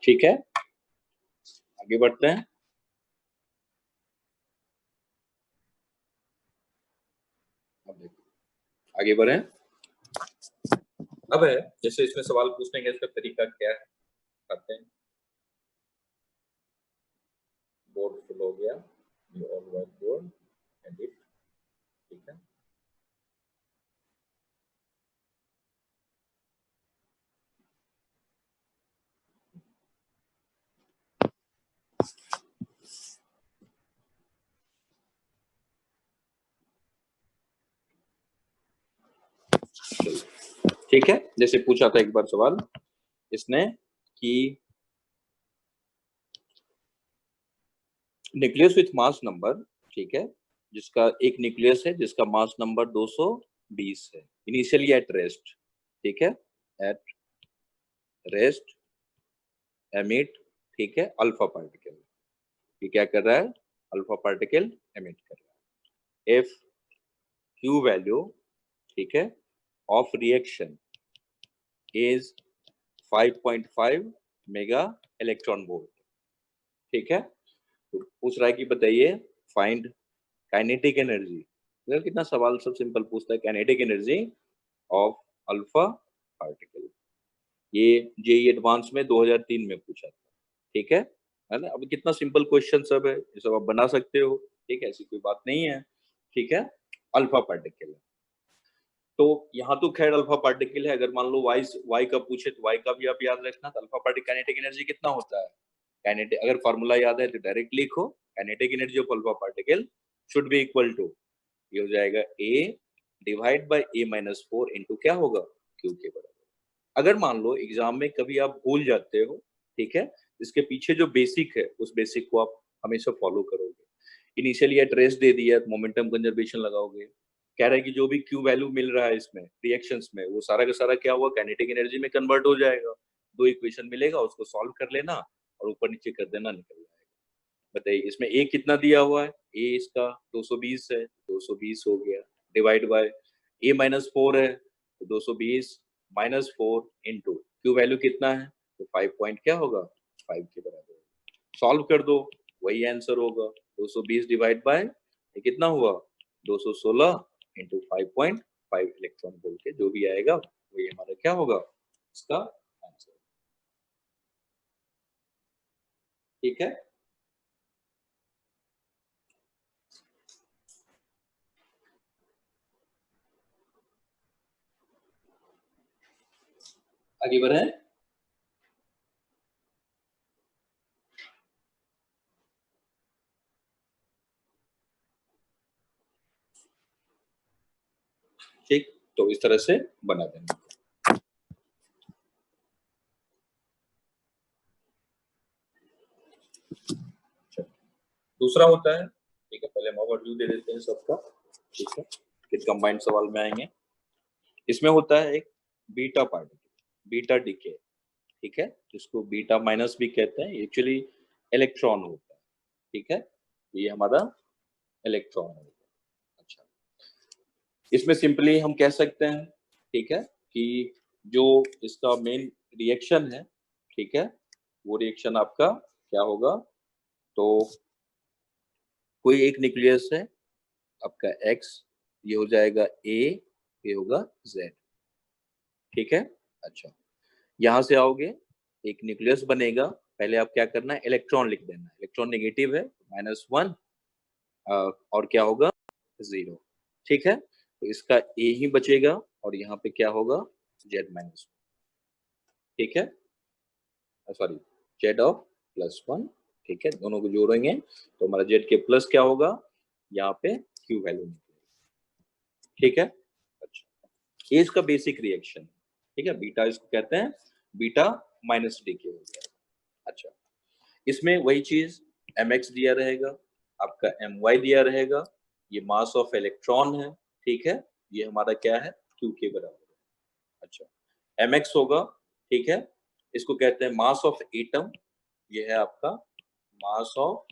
ठीक है, आगे बढ़ते हैं। अब देखो आगे बढ़े, अब है जैसे इसमें सवाल पूछने का इसका तरीका क्या है, आते हैं, बोर्ड फुल हो गया, ये ऑल व्हाइट बोर्ड एडिट, ठीक है। ठीक है, जैसे पूछा था एक बार सवाल इसने कि न्यूक्लियस विथ मास नंबर, ठीक है, जिसका एक न्यूक्लियस है जिसका मास नंबर 220 है, इनिशियली एट रेस्ट, ठीक है, एट रेस्ट एमिट, ठीक है, अल्फा पार्टिकल, ये क्या कर रहा है, अल्फा पार्टिकल एमिट कर रहा है, इफ क्यू वैल्यू, ठीक है, of reaction is 5.5 mega electron volt, ठीक है, तो पूछ रहा है कि बताइए फाइंड काइनेटिक एनर्जी, मतलब कितना सवाल सब सिंपल पूछता है, kinetic energy of alpha particle, ये जेईई एडवांस में 2003 में पूछा था, ठीक है ना। अब कितना सिंपल क्वेश्चन सब है, ये सब आप बना सकते हो, ठीक है, ऐसी कोई बात नहीं है, ठीक है। अल्फा पार्टिकल है, तो यहाँ तो खैर अल्फा पार्टिकल है, अगर मान लो वाई का पूछे तो वाई का भी आप याद रखना। तो अल्फा पार्टिकल काइनेटिक एनर्जी कितना होता है, काइनेटिक अगर फार्मूला याद है तो डायरेक्ट लिखो, kinetic energy of alpha particle should be equal to, ये हो जाएगा a divide by a minus 4 into क्या होगा, q के बराबर। अगर मान लो एग्जाम में कभी आप भूल जाते हो, ठीक है, इसके पीछे जो बेसिक है उस बेसिक को आप हमेशा फॉलो करोगे। इनिशियली एट रेस्ट दे दिया तो मोमेंटम कंजर्वेशन लगाओगे, कह रहा है कि जो भी क्यू वैल्यू मिल रहा है इसमें रिएक्शंस में वो सारा का सारा क्या हुआ, काइनेटिक एनर्जी में कन्वर्ट हो जाएगा। दो इक्वेशन मिलेगा, उसको सॉल्व कर लेना और ऊपर नीचे कर देना, निकल जाएगा। बताइए इसमें ए कितना दिया हुआ है, ए इसका 220 है, 220 हो गया, डिवाइड बाय ए माइनस 4 है तो 220 माइनस 4 इंटू क्यू वैल्यू कितना है, तो 5 पॉइंट क्या होगा, 5 के बराबर। सॉल्व कर दो, वही आंसर होगा, 220 डिवाइड बाय ये कितना हुआ, 216 इंटू 5.5 इलेक्ट्रॉन वोल्ट के जो भी आएगा वही हमारा क्या होगा, इसका आंसर, ठीक है। आगे बढ़े, ठीक, तो इस तरह से बना देंगे। दूसरा होता है, ठीक है, पहले हम ओवरव्यू दे देते हैं सबका, ठीक है, फिर कंबाइंड सवाल में आएंगे। इसमें होता है एक बीटा पार्टिकल, बीटा डीके, ठीक है, जिसको बीटा माइनस भी कहते हैं, एक्चुअली इलेक्ट्रॉन होता है, ठीक है, ये हमारा इलेक्ट्रॉन होता है। अच्छा, इसमें सिंपली हम कह सकते हैं, ठीक है, कि जो इसका मेन रिएक्शन है, ठीक है, वो रिएक्शन आपका क्या होगा, तो कोई एक न्यूक्लियस है आपका X, ये हो जाएगा A, ये होगा Z, ठीक है। अच्छा, यहां से आओगे, एक न्यूक्लियस बनेगा, पहले आप क्या करना है, इलेक्ट्रॉन लिख देना, इलेक्ट्रॉन नेगेटिव है -1 और क्या होगा 0, ठीक है, तो इसका A ही बचेगा और यहाँ पे क्या होगा Z-1, ठीक है, सॉरी Z ऑफ +1, ठीक है, दोनों को जोड़ेंगे तो हमारा Z के प्लस क्या होगा, यहाँ पे Q वैल्यू निकलेगी, ठीक है। अच्छा, ये इसका बेसिक रिएक्शन, ठीक है, बीटा इसको कहते हैं, बीटा माइनस डी के हो गया। अच्छा, इसमें वही चीज mx दिया रहेगा, आपका my दिया रहेगा, ये मास ऑफ इलेक्ट्रॉन है, ठीक है, ये हमारा क्या है, q के बराबर है। अच्छा, mx होगा, ठीक है, इसको कहते हैं मास ऑफ एटम, ये है आपका मास ऑफ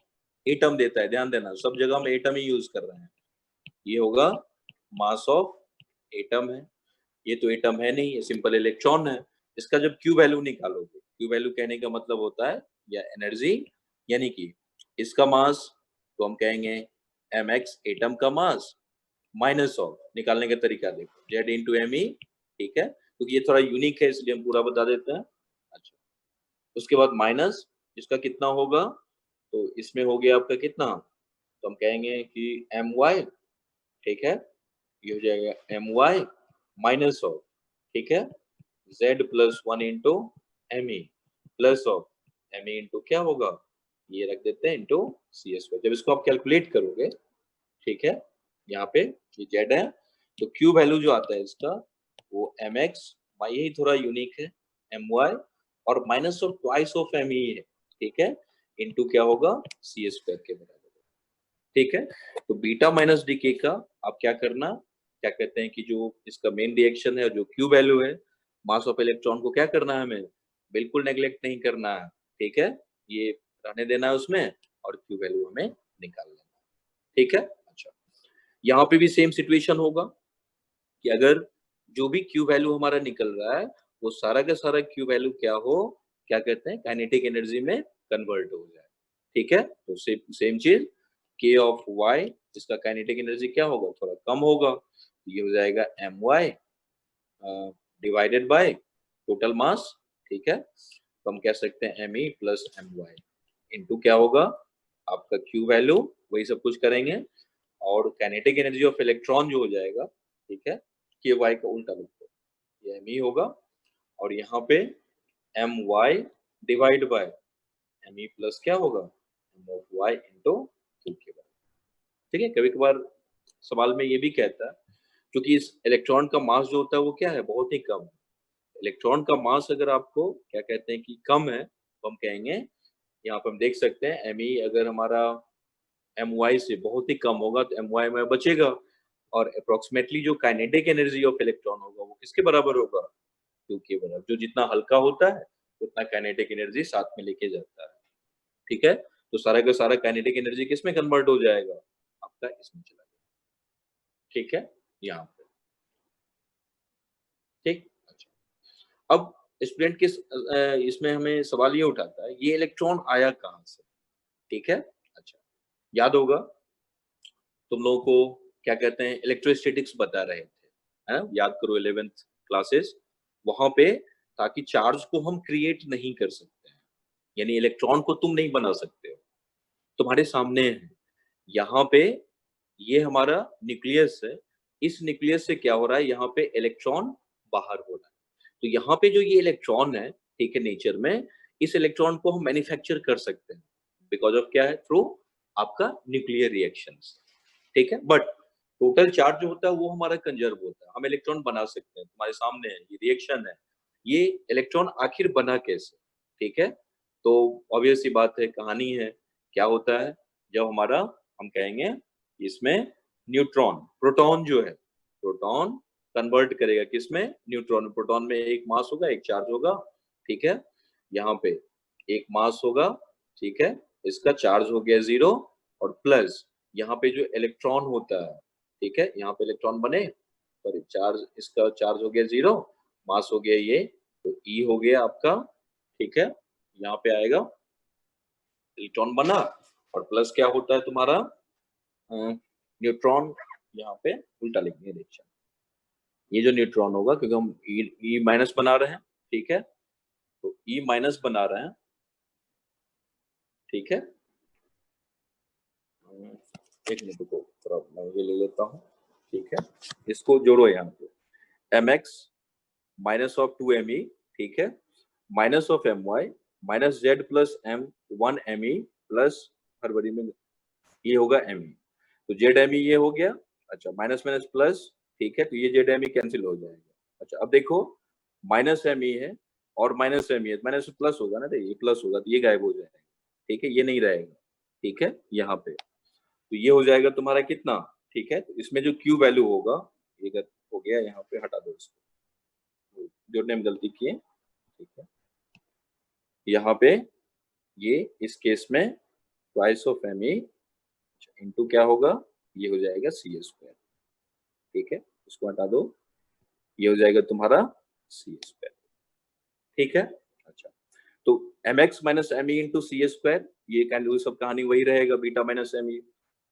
एटम देता है, ध्यान देना सब जगह हम एटम ही यूज कर रहे हैं, ये होगा मास ऑफ एटम है, ये तो एटम है नहीं, ये सिंपल इलेक्ट्रॉन है। इसका जब क्यू वैल्यू निकालोगे, क्यू वैल्यू कहने का मतलब होता है या एनर्जी, यानी कि इसका मास, तो हम कहेंगे mx एटम का मास माइनस ऑफ, निकालने का तरीका देखो z इंटू एम ई, ठीक है, क्योंकि ये थोड़ा यूनिक है इसलिए हम पूरा बता देते हैं। अच्छा, उसके बाद माइनस, इसका कितना होगा, तो इसमें हो गया आपका कितना, तो हम कहेंगे कि my, ठीक है, ये हो जाएगा my माइनस ऑफ, ठीक है, z+1 into m e plus of m e into क्या होगा, ये रख देते हैं इंटू CS। जब इसको आप कैलकुलेट करोगे, ठीक है, यहाँ पे ये z है, तो Q वैल्यू जो आता है इसका वो mx, यही थोड़ा यूनिक है, my और minus of twice of m e है, ठीक है, इंटू क्या होगा CS के बराबर, ठीक है। तो बीटा माइनस डीके का आप क्या करना, क्या कहते हैं कि जो इसका मेन रिएक्शन है, जो क्यू वैल्यू है, मास ऑफ इलेक्ट्रॉन को क्या करना है, हमें बिल्कुल नेग्लेक्ट नहीं करना है, ठीक है, ये रहने देना है उसमें और क्यू वैल्यू हमें निकाल लेना, ठीक है। अच्छा, यहाँ पे भी सेम सिचुएशन होगा कि अगर जो भी क्यू वैल्यू हमारा निकल रहा है वो सारा का सारा क्यू वैल्यू क्या हो, क्या कहते हैं, काइनेटिक एनर्जी में कन्वर्ट हो जाए, ठीक है, तो सेम चीज k ऑफ y, इसका काइनेटिक एनर्जी क्या होगा, थोड़ा कम होगा, ये हो जाएगा my divided by total mass ठीक है। तो हम कह सकते हैं Me प्लस My इंटू क्या होगा आपका Q वैल्यू, वही सब कुछ करेंगे, और काइनेटिक एनर्जी ऑफ इलेक्ट्रॉन जो हो जाएगा, ठीक है, KY का उल्टा लिख दो, ये Me होगा, और यहाँ पे My divide by Me plus क्या होगा M of Y into QK। ठीक है, कभी कभार सवाल में ये भी कहता है, क्योंकि इस इलेक्ट्रॉन का मास जो होता है वो क्या है, बहुत ही कम है। इलेक्ट्रॉन का मास अगर आपको क्या कहते हैं कि कम है, तो हम कहेंगे, यहाँ पे हम देख सकते हैं Me अगर हमारा My से बहुत ही कम होगा तो My में बचेगा, और अप्रोक्सीमेटली जो काइनेटिक एनर्जी ऑफ इलेक्ट्रॉन होगा वो किसके बराबर होगा, Q के बराबर। जो जितना हल्का होता है उतना काइनेटिक एनर्जी साथ में लेके जाता है। ठीक है, तो सारा का सारा काइनेटिक एनर्जी किस में कन्वर्ट हो जाएगा, आपका इसमें चला जाएगा। ठीक है, यहाँ पे। ठीक, अच्छा, अब स्टूडेंट किस इसमें हमें सवाल ये उठाता है, ये इलेक्ट्रॉन आया कहाँ से। ठीक है, अच्छा, याद होगा तुम लोगों को क्या कहते हैं, इलेक्ट्रोस्टैटिक्स बता रहे थे, है ना, याद करो 11th क्लासेस, वहां पे ताकि चार्ज को हम क्रिएट नहीं कर सकते हैं, यानी इलेक्ट्रॉन को तुम नहीं बना सकते हो, तुम्हारे सामने है, यहाँ पे ये हमारा न्यूक्लियस है, इस न्यूक्लियस से क्या हो रहा है, यहाँ पे इलेक्ट्रॉन बाहर हो रहा है। तो यहाँ पे जो ये इलेक्ट्रॉन है, ठीक है, नेचर में इस इलेक्ट्रॉन को हम मैन्युफैक्चर कर सकते हैं, बिकॉज ऑफ क्या है, थ्रू आपका न्यूक्लियर रिएक्शंस। ठीक है, बट टोटल चार्ज जो होता है वो हमारा कंजर्व होता है, हम इलेक्ट्रॉन बना सकते हैं, तुम्हारे सामने है, ये रिएक्शन है, ये इलेक्ट्रॉन आखिर बना कैसे। ठीक है, तो ऑब्वियस सी बात है, कहानी है, क्या होता है, जब हमारा हम कहेंगे इसमें न्यूट्रॉन, प्रोटॉन जो है, प्रोटॉन कन्वर्ट करेगा किसमें, न्यूट्रॉन। प्रोटॉन में एक मास होगा, एक चार्ज होगा, ठीक है, यहाँ पे एक मास होगा, ठीक है, इसका चार्ज हो गया 0, और प्लस यहाँ पे जो इलेक्ट्रॉन होता है, ठीक है, यहाँ पे इलेक्ट्रॉन बने, सॉरी चार्ज, इसका चार्ज हो गया 0, मास हो गया ये, तो E हो गया आपका, ठीक है, यहाँ पे आएगा इलेक्ट्रॉन बना, और प्लस क्या होता है तुम्हारा न्यूट्रॉन, यहाँ पे उल्टा लिखेंगे रिएक्शन, ये जो न्यूट्रॉन होगा, क्योंकि हम ई माइनस बना रहे हैं, ठीक है, तो ई माइनस बना रहे हैं, ठीक है, एक मिनट को थोड़ा मैं ये ले लेता हूँ, ठीक है, इसको जोड़ो यहाँ पे, mx माइनस ऑफ 2me, ठीक है, minus of my minus z plus m1me plus फरवरी में ये होगा me, तो zme ये हो गया, अच्छा, माइनस माइनस प्लस, ठीक है, तो ये zme कैंसिल हो जाएगा। अच्छा, अब देखो माइनस me है और माइनस me है, माइनस प्लस होगा ना, तो ये प्लस होगा, तो ये गायब हो जाएगा, ठीक है, ये नहीं रहेगा, ठीक है, यहाँ पे, तो ये हो जाएगा तुम्हारा कितना, ठीक है, तो इसमें जो Q वैल्यू होगा, ये हो गया, यहाँ पे हटा दो इसको, जोड़ने में गलती किए, ठीक है, यहाँ पे ये इस केस में ट्वाइस ऑफ me इंटू क्या होगा, ये हो जाएगा C², ठीक है, इसको हटा दो, ये हो जाएगा तुम्हारा C², ठीक है। अच्छा, तो mx minus me into C², ये कैंडल सब कहानी वही रहेगा, बीटा माइनस me।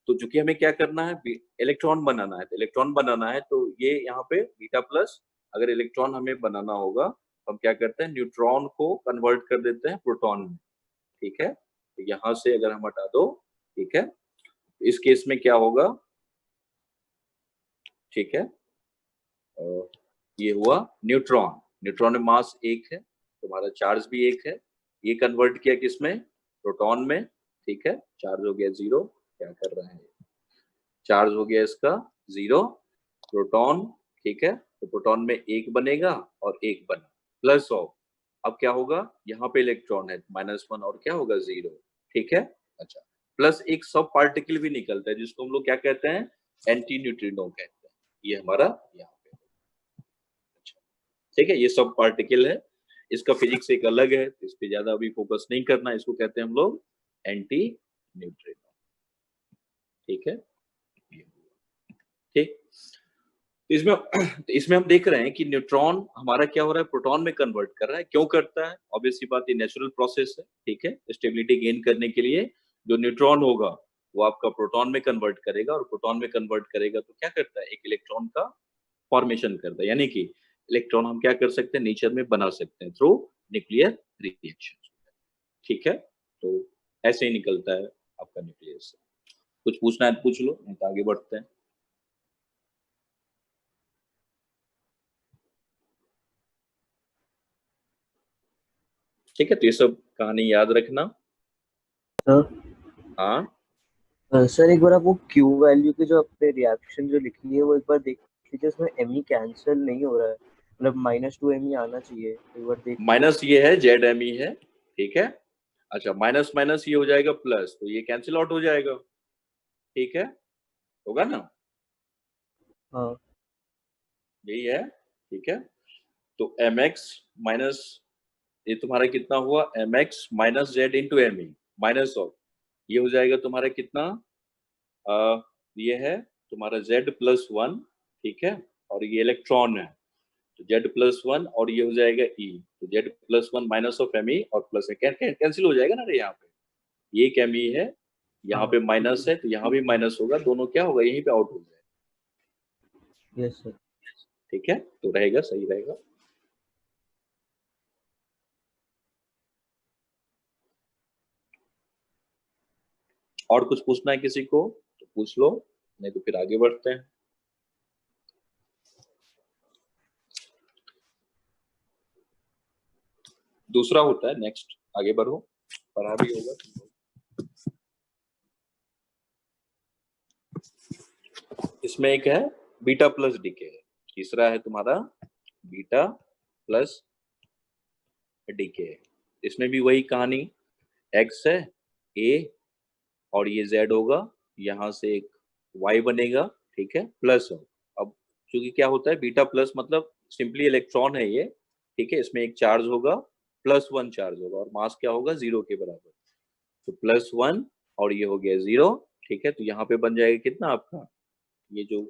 तो चूंकि हमें क्या करना है, इलेक्ट्रॉन बनाना है, तो इलेक्ट्रॉन बनाना है, तो ये यहाँ पे बीटा प्लस, अगर इलेक्ट्रॉन हमें बनाना होगा तो हम क्या करते हैं, न्यूट्रॉन को कन्वर्ट कर देते हैं प्रोटॉन में, ठीक है, तो यहाँ से अगर हम हटा दो, ठीक है, तो इस केस में क्या होगा, ठीक है, ये हुआ न्यूट्रॉन, न्यूट्रॉन में मास 1 है, तुम्हारा चार्ज भी 1 है, ये कन्वर्ट किया किसमें, प्रोटॉन में, ठीक है, चार्ज हो गया 0, क्या कर रहा है, चार्ज हो गया इसका 0, प्रोटॉन, ठीक है, तो प्रोटॉन में 1 बनेगा और 1 बना, प्लस ऑफ, अब क्या होगा, यहाँ पे इलेक्ट्रॉन है, -1 और क्या होगा 0, ठीक है, अच्छा, प्लस एक सब पार्टिकल भी निकलता है, जिसको हम लोग क्या कहते हैं, एंटी न्यूट्रिनो कहते हैं, ये हमारा यहाँ पे, अच्छा, ठीक है, ये सब पार्टिकल है, इसका फिजिक्स एक अलग है, इस पे ज्यादा अभी फोकस नहीं करना, इसको कहते हैं हम लोग एंटी न्यूट्रिनो, ठीक है, ठीक, इसमें हम देख रहे हैं कि न्यूट्रॉन हमारा क्या हो रहा है, प्रोटॉन में कन्वर्ट कर रहा है, क्यों करता है, ऑब्वियस सी बात, ये नेचुरल प्रोसेस है, ठीक है, स्टेबिलिटी गेन करने के लिए जो न्यूट्रॉन होगा वो आपका प्रोटॉन में कन्वर्ट करेगा, और प्रोटॉन में कन्वर्ट करेगा तो क्या करता है, एक इलेक्ट्रॉन का फॉर्मेशन करता है, यानी कि इलेक्ट्रॉन हम क्या कर सकते हैं, नेचर में बना सकते हैं थ्रू न्यूक्लियर रिएक्शन। ठीक है, तो ऐसे ही निकलता है आपका न्यूक्लियर से। कुछ पूछना है तो पूछ लो, नहीं तो आगे बढ़ते हैं। ठीक है, तो ये सब कहानी याद रखना। सर हाँ सर एक बार आप वो क्यू वैल्यू की जो आपने रिएक्शन जो लिखी है वो एक बार देख लीजिए, उसमें एम कैंसिल नहीं हो रहा है, मतलब -2 एम आना चाहिए, एक बार देख लीजिए। माइनस ये है, जेड एम ई है। ठीक है, अच्छा माइनस माइनस ये हो जाएगा प्लस, तो ये कैंसिल आउट हो जाएगा। ठीक है, होगा ना? हाँ यही है। ठीक है, तो एम एक्स माइनस ये तुम्हारा कितना हुआ, m x minus z into m e minus of ये हो जाएगा तुम्हारा कितना, ये है तुम्हारा Z प्लस 1। ठीक है, और ये इलेक्ट्रॉन है तो Z प्लस 1 और ये हो जाएगा E, तो Z plus 1 minus of m e और प्लस कैंसिल हो जाएगा ना रे, यहाँ पे ये एक एम ई है, यहाँ पे माइनस है तो यहाँ भी माइनस होगा, दोनों क्या होगा यहीं पे आउट हो जाएगा। Yes sir. ठीक है, तो रहेगा, सही रहेगा। और कुछ पूछना है किसी को तो पूछ लो, नहीं तो फिर आगे बढ़ते हैं। दूसरा होता है नेक्स्ट, आगे बढ़ो, पढ़ा भी होगा। इसमें एक है बीटा प्लस डीके, तीसरा है तुम्हारा बीटा प्लस डीके। इसमें भी वही कहानी, एक्स है ए और ये जेड होगा, यहाँ से एक वाई बनेगा। ठीक है, प्लस हो। अब चूंकि क्या होता है बीटा प्लस मतलब सिंपली इलेक्ट्रॉन है ये। ठीक है, इसमें एक चार्ज होगा +1 चार्ज होगा और मास क्या होगा 0 के बराबर, तो +1 और ये हो गया 0। ठीक है, तो यहाँ पे बन जाएगा कितना आपका, ये जो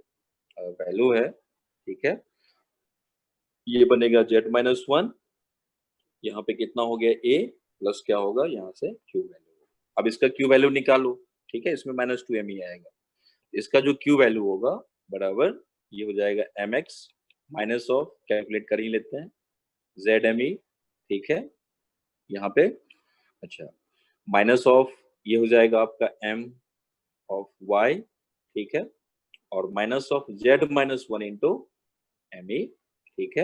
वैल्यू है, ठीक है, ये बनेगा Z-1, यहाँ पे कितना हो गया A प्लस क्या होगा यहाँ से Q वैल्यू। अब इसका Q वैल्यू निकालो। ठीक है, इसमें -2m ही आएगा, इसका जो Q वैल्यू होगा बराबर ये हो जाएगा mx माइनस ऑफ, कैलकुलेट कर ही लेते हैं, ZME। ठीक है, यहाँ पे अच्छा माइनस ऑफ ये हो जाएगा आपका m ऑफ y। ठीक है, और minus of Z-1 into ME। ठीक है,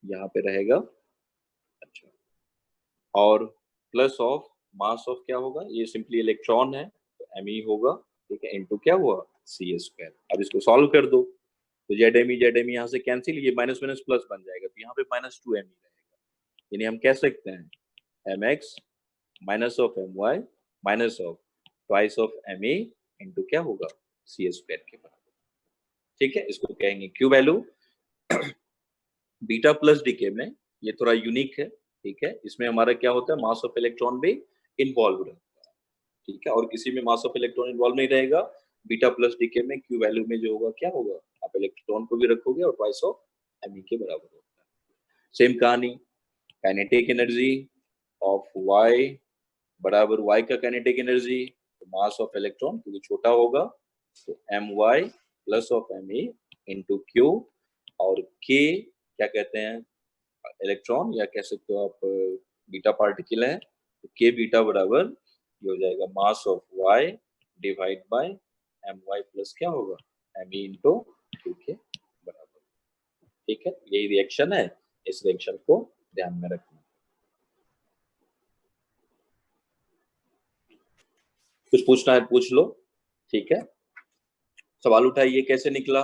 यहाँ पे रहेगा अच्छा, और प्लस ऑफ मास ऑफ क्या होगा, ये सिंपली इलेक्ट्रॉन है तो एम होगा। ठीक है, इनटू क्या हुआ C²। अब इसको सॉल्व कर दो तो जेड एम यहाँ से कैंसिल, ये माइनस माइनस प्लस बन जाएगा, तो यहाँ पे -2m रहेगा। यानी हम कह सकते हैं m x minus of m y minus of twice of m e into क्या होगा C² के बराबर। ठीक है, इसको कहेंगे q value. Beta plus decay में ये थोड़ा यूनिक है। ठीक है, इसमें हमारा क्या होता है, मास ऑफ इलेक्ट्रॉन भी इन्वॉल्व रहता है। ठीक है, और किसी में मास ऑफ इलेक्ट्रॉन इन्वॉल्व नहीं रहेगा। बीटा प्लस डीके में क्यू वैल्यू में जो होगा क्या होगा, आप इलेक्ट्रॉन को भी रखोगे और ट्वाइस ऑफ एम के बराबर होता है। सेम कहानी, काइनेटिक एनर्जी ऑफ वाई बराबर वाई का kinetic energy mass of electron क्योंकि छोटा होगा तो m y plus of m e into q, और के क्या कहते हैं इलेक्ट्रॉन या कह सकते हो आप बीटा पार्टिकल है, तो के बीटा बराबर ये हो जाएगा mass of y divide by m y plus क्या होगा एम ई इंटू क्यू के बराबर। ठीक है, यही रिएक्शन है, इस रिएक्शन को ध्यान में रखना। कुछ पूछना है पूछ लो। ठीक है, सवाल उठाए ये कैसे निकला।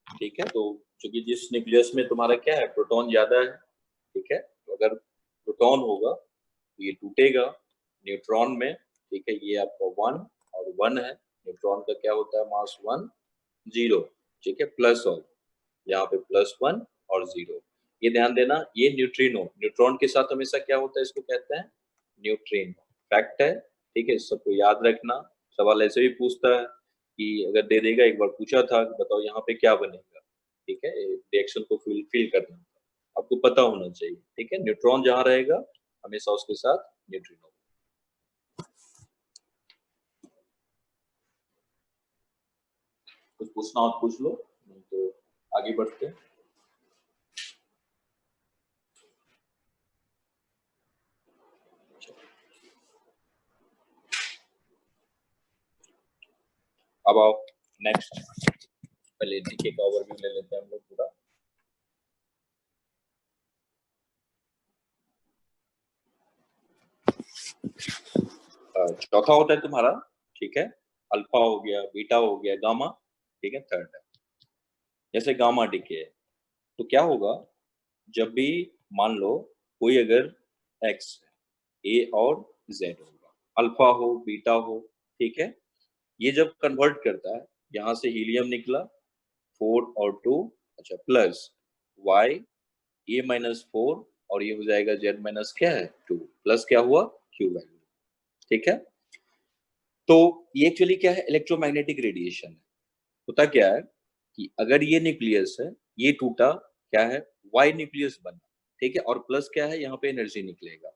ठीक है, तो चूंकि जिस न्यूक्लियस में तुम्हारा क्या है प्रोटॉन ज्यादा है। ठीक है, तो अगर प्रोटॉन होगा तो ये टूटेगा न्यूट्रॉन में। ठीक है, ये आपका 1 और 1 है, न्यूट्रॉन का क्या होता है मास 1 0। ठीक है, प्लस और यहाँ पे +1 और 0, ये ध्यान देना। ये न्यूट्रिनो, न्यूट्रॉन के साथ हमेशा क्या होता है, इसको कहते हैं न्यूट्रिनो, फैक्ट है। ठीक है, इस सबको याद रखना। सवाल ऐसे भी पूछता है कि अगर दे देगा, एक बार पूछा था कि बताओ यहाँ पे क्या बनेगा। ठीक है, रिएक्शन को फील करना आपको पता होना चाहिए। ठीक है, न्यूट्रॉन जहाँ रहेगा हमेशा उसके साथ न्यूट्रिनो। कुछ पूछना हो पूछ लो, नहीं तो आगे बढ़ते हैं। अब आओ नेक्स्ट, पहले डीके का ओवरव्यू ले लेते हैं हम लोग पूरा। चौथा होता है तुम्हारा, ठीक है, अल्फा हो गया, बीटा हो गया, गामा, ठीक है, थर्ड है। जैसे गामा डीके है तो क्या होगा, जब भी मान लो कोई अगर एक्स ए और जेड होगा, अल्फा हो बीटा हो, ठीक है, ये जब कन्वर्ट करता है, यहां से हीलियम निकला 4 और 2, अच्छा, प्लस वाई ए माइनस 4 और ये हो जाएगा जेड माइनस क्या है 2, प्लस क्या हुआ क्यू वैल्यू, ठीक है। तो ये एक्चुअली क्या है, इलेक्ट्रोमैग्नेटिक रेडिएशन है। होता क्या है कि अगर ये न्यूक्लियस है, ये टूटा, क्या है, वाई न्यूक्लियस बना, ठीक है, और प्लस क्या है, यहाँ पे एनर्जी निकलेगा।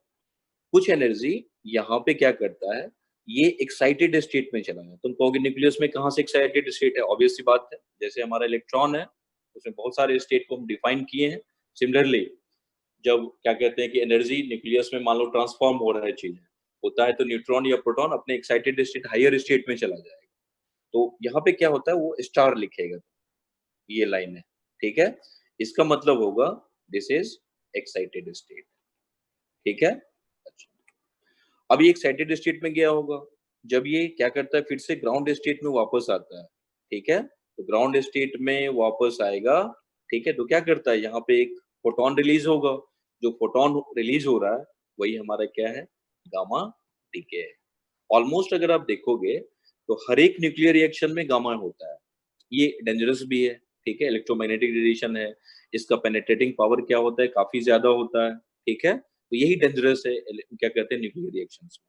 कुछ एनर्जी यहाँ पे क्या करता है, ये एक्साइटेड स्टेट में चला जाए। तुम कहोगे न्यूक्लियस में कहाँ से एक्साइटेड स्टेट है, ऑब्वियस सी बात है, जैसे हमारा इलेक्ट्रॉन है उसमें बहुत सारे स्टेट को हम डिफाइन किए हैं। सिमिलरली जब क्या कहते हैं कि एनर्जी न्यूक्लियस में मान लो ट्रांसफॉर्म हो रहा है, चीज होता है, तो न्यूट्रॉन या प्रोटॉन अपने एक्साइटेड स्टेट हायर स्टेट में चला जाएगा। तो यहाँ पे क्या होता है, वो स्टार लिखेगा, ये लाइन है, ठीक है, इसका मतलब होगा दिस इज एक्साइटेड स्टेट, ठीक है। अच्छा, अब ये एक्साइटेड स्टेट में गया होगा, जब ये क्या करता है, फिर से ग्राउंड स्टेट में वापस आता है, ठीक है, तो ग्राउंड स्टेट में वापस आएगा, ठीक है, तो क्या करता है, यहाँ पे एक फोटोन रिलीज होगा, जो फोटोन रिलीज हो रहा है वही हमारा क्या है, गामा डीके है। ऑलमोस्ट अगर आप देखोगे तो हर एक न्यूक्लियर रिएक्शन में गामा होता है। ये डेंजरस भी है, ठीक है, इलेक्ट्रोमैग्नेटिक रेडिएशन है, इसका पेनिट्रेटिंग पावर क्या होता है, काफी ज्यादा होता है, ठीक है, तो यही डेंजरस है क्या कहते हैं न्यूक्लियर रिएक्शंस में।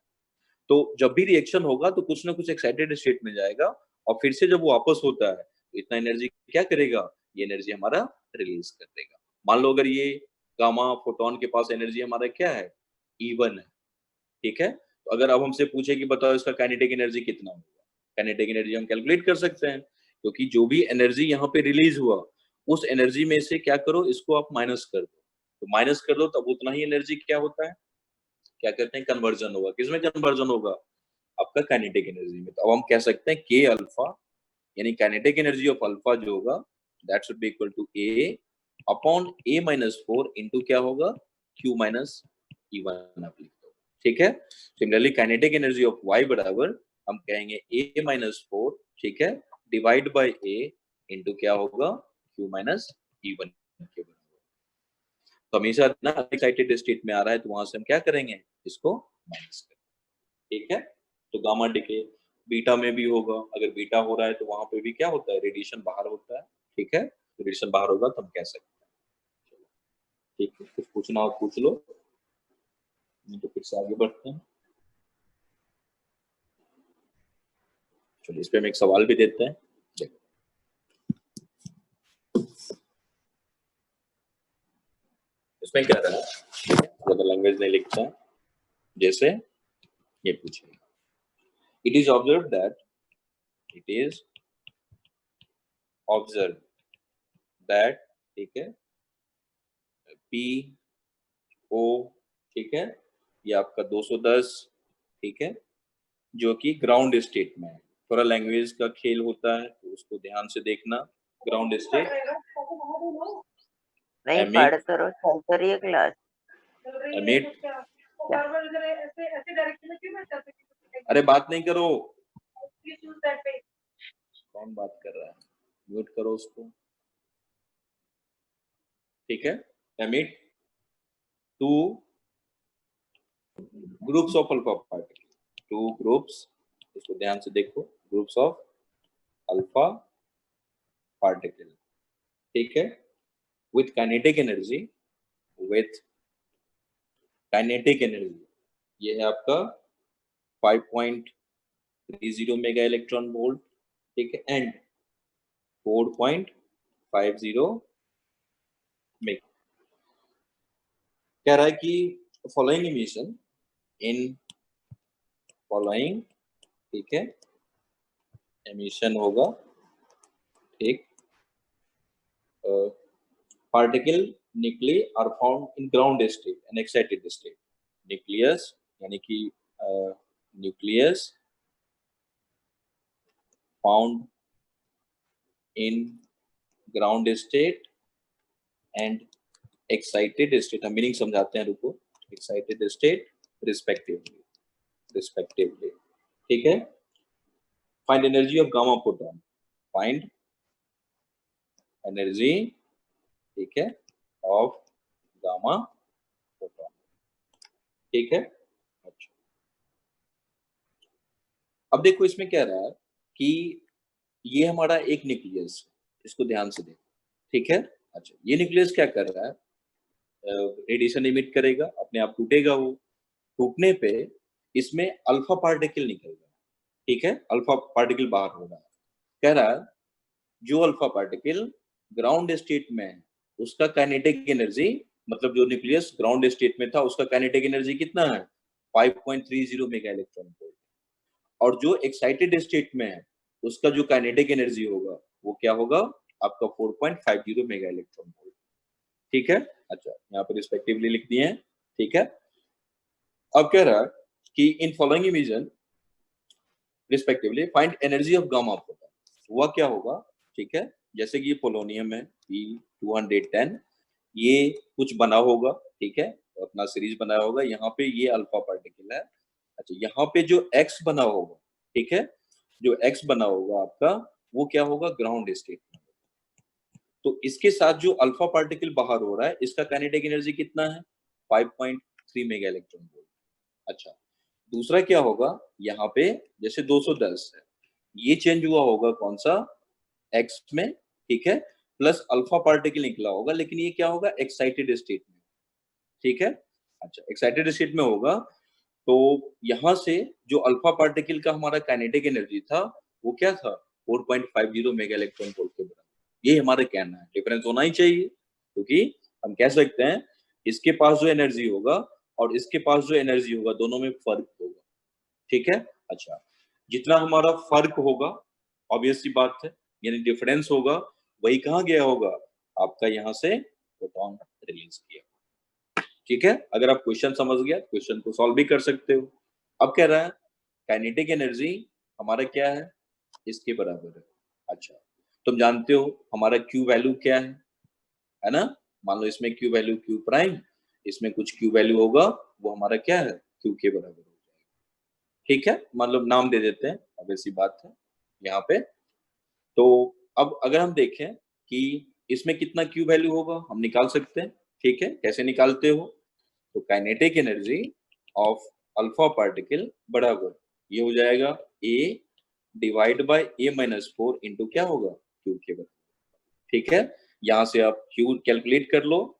तो जब भी रिएक्शन होगा तो कुछ ना कुछ एक्साइटेड स्टेट में जाएगा, और फिर से जब वो वापस होता है तो इतना एनर्जी क्या करेगा, ये एनर्जी हमारा रिलीज कर देगा। मान लो अगर ये गामा फोटोन के पास एनर्जी हमारा क्या है, E1 है, ठीक है, तो अगर अब हमसे पूछे कि बताओ इसका काइनेटिक एनर्जी कितना होगा, काइनेटिक एनर्जी हम कैलकुलेट कर सकते हैं, क्योंकि जो भी एनर्जी यहाँ पे रिलीज हुआ उस एनर्जी में से क्या करो, इसको आप माइनस कर दो, तो माइनस कर दो तब उतना ही एनर्जी क्या होता है, क्या कहते हैं, कन्वर्जन होगा। किसमें कन्वर्जन होगा, आपका काइनेटिक एनर्जी में। तो अब हम कह सकते हैं के अल्फा, यानी काइनेटिक एनर्जी ऑफ अल्फा जो होगा that should be equal to a upon a minus 4 into क्या होगा, क्यू माइनस E1 आप लिख दो, ठीक है। Similarly kinetic energy of y बराबर हम कहेंगे ए माइनस 4, ठीक है, डिवाइड बाय ए इंटू क्या होगा, क्यू माइनस E1 के बराबर। तो हमेशा ना एक्साइटेड स्टेट में आ रहा है तो वहां से हम क्या करेंगे, इसको माइनस करेंगे, ठीक है। तो गामा डीके बीटा में भी होगा, अगर बीटा हो रहा है तो वहां पे भी क्या होता है, रेडिएशन बाहर होता है, ठीक है, रेडिएशन बाहर होगा तो हम कह सकते हैं। ठीक है, कुछ पूछना हो पूछ लो, नहीं तो फिर से आगे बढ़ते हैं। चलिए इस पे हम एक सवाल भी देते हैं, देखो इसमें क्या रहा है, ज्यादा लैंग्वेज नहीं लिखते हैं, जैसे ये पूछेगा, it is observe that, it is observe that, ठीक है, पी ओ, ठीक है, ये आपका 210, ठीक है, जो कि ग्राउंड स्टेट में है। थोड़ा लैंग्वेज का खेल होता है तो उसको ध्यान से देखना। ग्राउंड स्टेट नहीं पढ़ करो, चल तो रही है क्लास। एमिट, अरे बात नहीं करो, कौन बात कर रहा है, म्यूट करो उसको, ठीक है। Emit two groups of alpha particle, two groups, इसको ध्यान से देखो, ग्रुप्स ऑफ अल्फा पार्टिकल, ठीक है, with kinetic energy, with kinetic energy, ये है आपका 5.30 मेगा इलेक्ट्रॉन वोल्ट, ठीक है, एंड 4.50 मेगा। कह रहा है कि फॉलोइंग इमिशन इन फॉलोइंग, ठीक है, एमिशन होगा, ठीक, particle nuclei are found in ground state and excited state, nucleus यानी कि nucleus found in ground state and excited state, हम मीनिंग समझाते हैं, रुको, एक्साइटेड स्टेट रिस्पेक्टिवली, ठीक है। Find energy of gamma photon, find energy, ठीक है, ऑफ गामा फोटोन, ठीक है। अच्छा, अब देखो इसमें क्या रहा है कि ये हमारा एक न्यूक्लियस, इसको ध्यान से देखो, ठीक है। अच्छा, ये न्यूक्लियस क्या कर रहा है, रेडिएशन इमिट करेगा, अपने आप टूटेगा, वो टूटने पे इसमें अल्फा पार्टिकल निकलेगा, ठीक है, अल्फा पार्टिकल बाहर हो रहा है। कह रहा है जो अल्फा पार्टिकल ग्राउंड स्टेट में है उसका काइनेटिक एनर्जी, मतलब जो न्यूक्लियस ग्राउंड स्टेट में था उसका काइनेटिक एनर्जी कितना है, 5.30 मेगा इलेक्ट्रॉन वोल्ट, और जो एक्साइटेड स्टेट में है उसका जो काइनेटिक एनर्जी होगा वो क्या होगा, आपका 4.50 मेगा इलेक्ट्रॉन वोल्ट, ठीक है। अच्छा, यहाँ पर रिस्पेक्टिवली लिख दिए हैं, ठीक है। अब कह रहा है कि in following imagine respectively find energy of gamma photon, हुआ क्या होगा, ठीक है। जैसे कि ये पोलोनियम है P210, ये कुछ बना होगा, ठीक है, अपना सीरीज बनाया होगा, यहाँ पे ये अल्फा पार्टिकल है। अच्छा, यहाँ पे जो एक्स बना होगा, ठीक है, जो एक्स बना होगा आपका वो क्या होगा, ग्राउंड स्टेट में। तो इसके साथ जो अल्फा पार्टिकल बाहर हो रहा है इसका काइनेटिक एनर्जी कितना है, 5.3 मेगा इलेक्ट्रॉन वोल्ट। अच्छा, दूसरा क्या होगा, यहाँ पे जैसे 210 है, ये चेंज हुआ होगा कौन सा, एक्स में, ठीक है, प्लस अल्फा पार्टिकल निकला होगा, लेकिन ये क्या होगा, एक्साइटेड स्टेट में, ठीक है। अच्छा, एक्साइटेड स्टेट में होगा तो यहाँ से जो अल्फा पार्टिकल का हमारा काइनेटिक एनर्जी था वो क्या था, 4.50 मेगा इलेक्ट्रॉन वोल्ट के बराबर। ये हमारा कहना है, डिफरेंस होना ही चाहिए, क्योंकि हम कह सकते हैं इसके पास जो एनर्जी होगा और इसके पास जो एनर्जी होगा दोनों में फर्क होगा, ठीक है। अच्छा, जितना हमारा फर्क होगा ऑब्वियस सी बात है, यानी डिफरेंस होगा, वही कहाँ गया होगा, आपका यहाँ से फोटोन रिलीज किया, ठीक है। अगर आप क्वेश्चन समझ गया, क्वेश्चन को सॉल्व भी कर सकते हो। अब कह रहा है काइनेटिक एनर्जी हमारा क्या है, इसके बराबर है। अच्छा, तुम जानते हो हमारा क्यू वैल्यू क्या है ना, मान लो इसमें क्यू वैल्यू क्यू प्राइम, इसमें कुछ क्यू वैल्यू होगा वो हमारा क्या है, क्यू के बराबर हो जाएगा, ठीक है, मतलब नाम दे देते हैं, अब ऐसी बात है यहाँ पे। तो अब अगर हम देखें कि इसमें कितना क्यू वैल्यू होगा हम निकाल सकते हैं, ठीक है। कैसे निकालते हो, तो kinetic energy of alpha particle बराबर ये हो जाएगा a divide bye a-4 into क्या होगा, q के बराबर, ठीक है। यहां से आप q कैलकुलेट कर लो,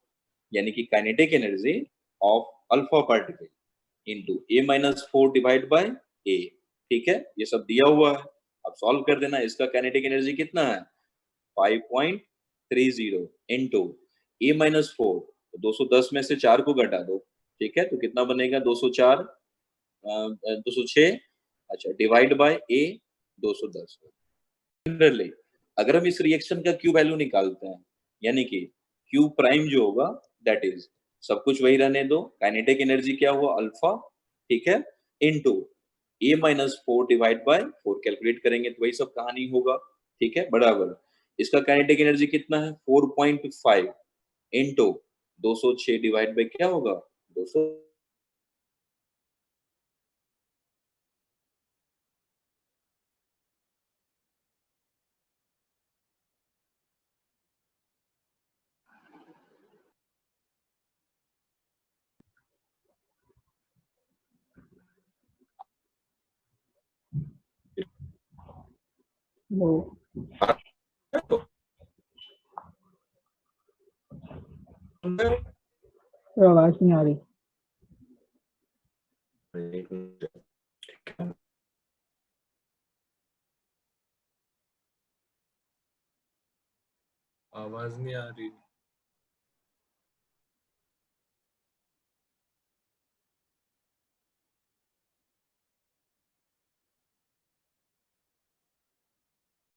यानी कि kinetic energy of alpha particle into a-4 divide by a, ठीक है, ये सब दिया हुआ है, अब सॉल्व कर देना। इसका काइनेटिक एनर्जी कितना है, 5.30 इंटू a-4, 210 में से 4 को घटा दो, ठीक है, तो कितना बनेगा, 204, 206, अच्छा, डिवाइड बाय a 210। सिमिलरली अगर हम इस रिएक्शन का क्यू वैल्यू निकालते हैं, यानी कि क्यू प्राइम जो होगा दैट इज, सब कुछ वही रहने दो, काइनेटिक एनर्जी क्या हुआ अल्फा, ठीक है, into a-4 divide by 4 calculate करेंगे तो वही सब कहानी होगा, ठीक है, बराबर इसका काइनेटिक एनर्जी कितना है 4.5 इंटू 206 डिवाइड बाय क्या होगा 200, आवाज नहीं आ रही। आवाज नहीं आ रही।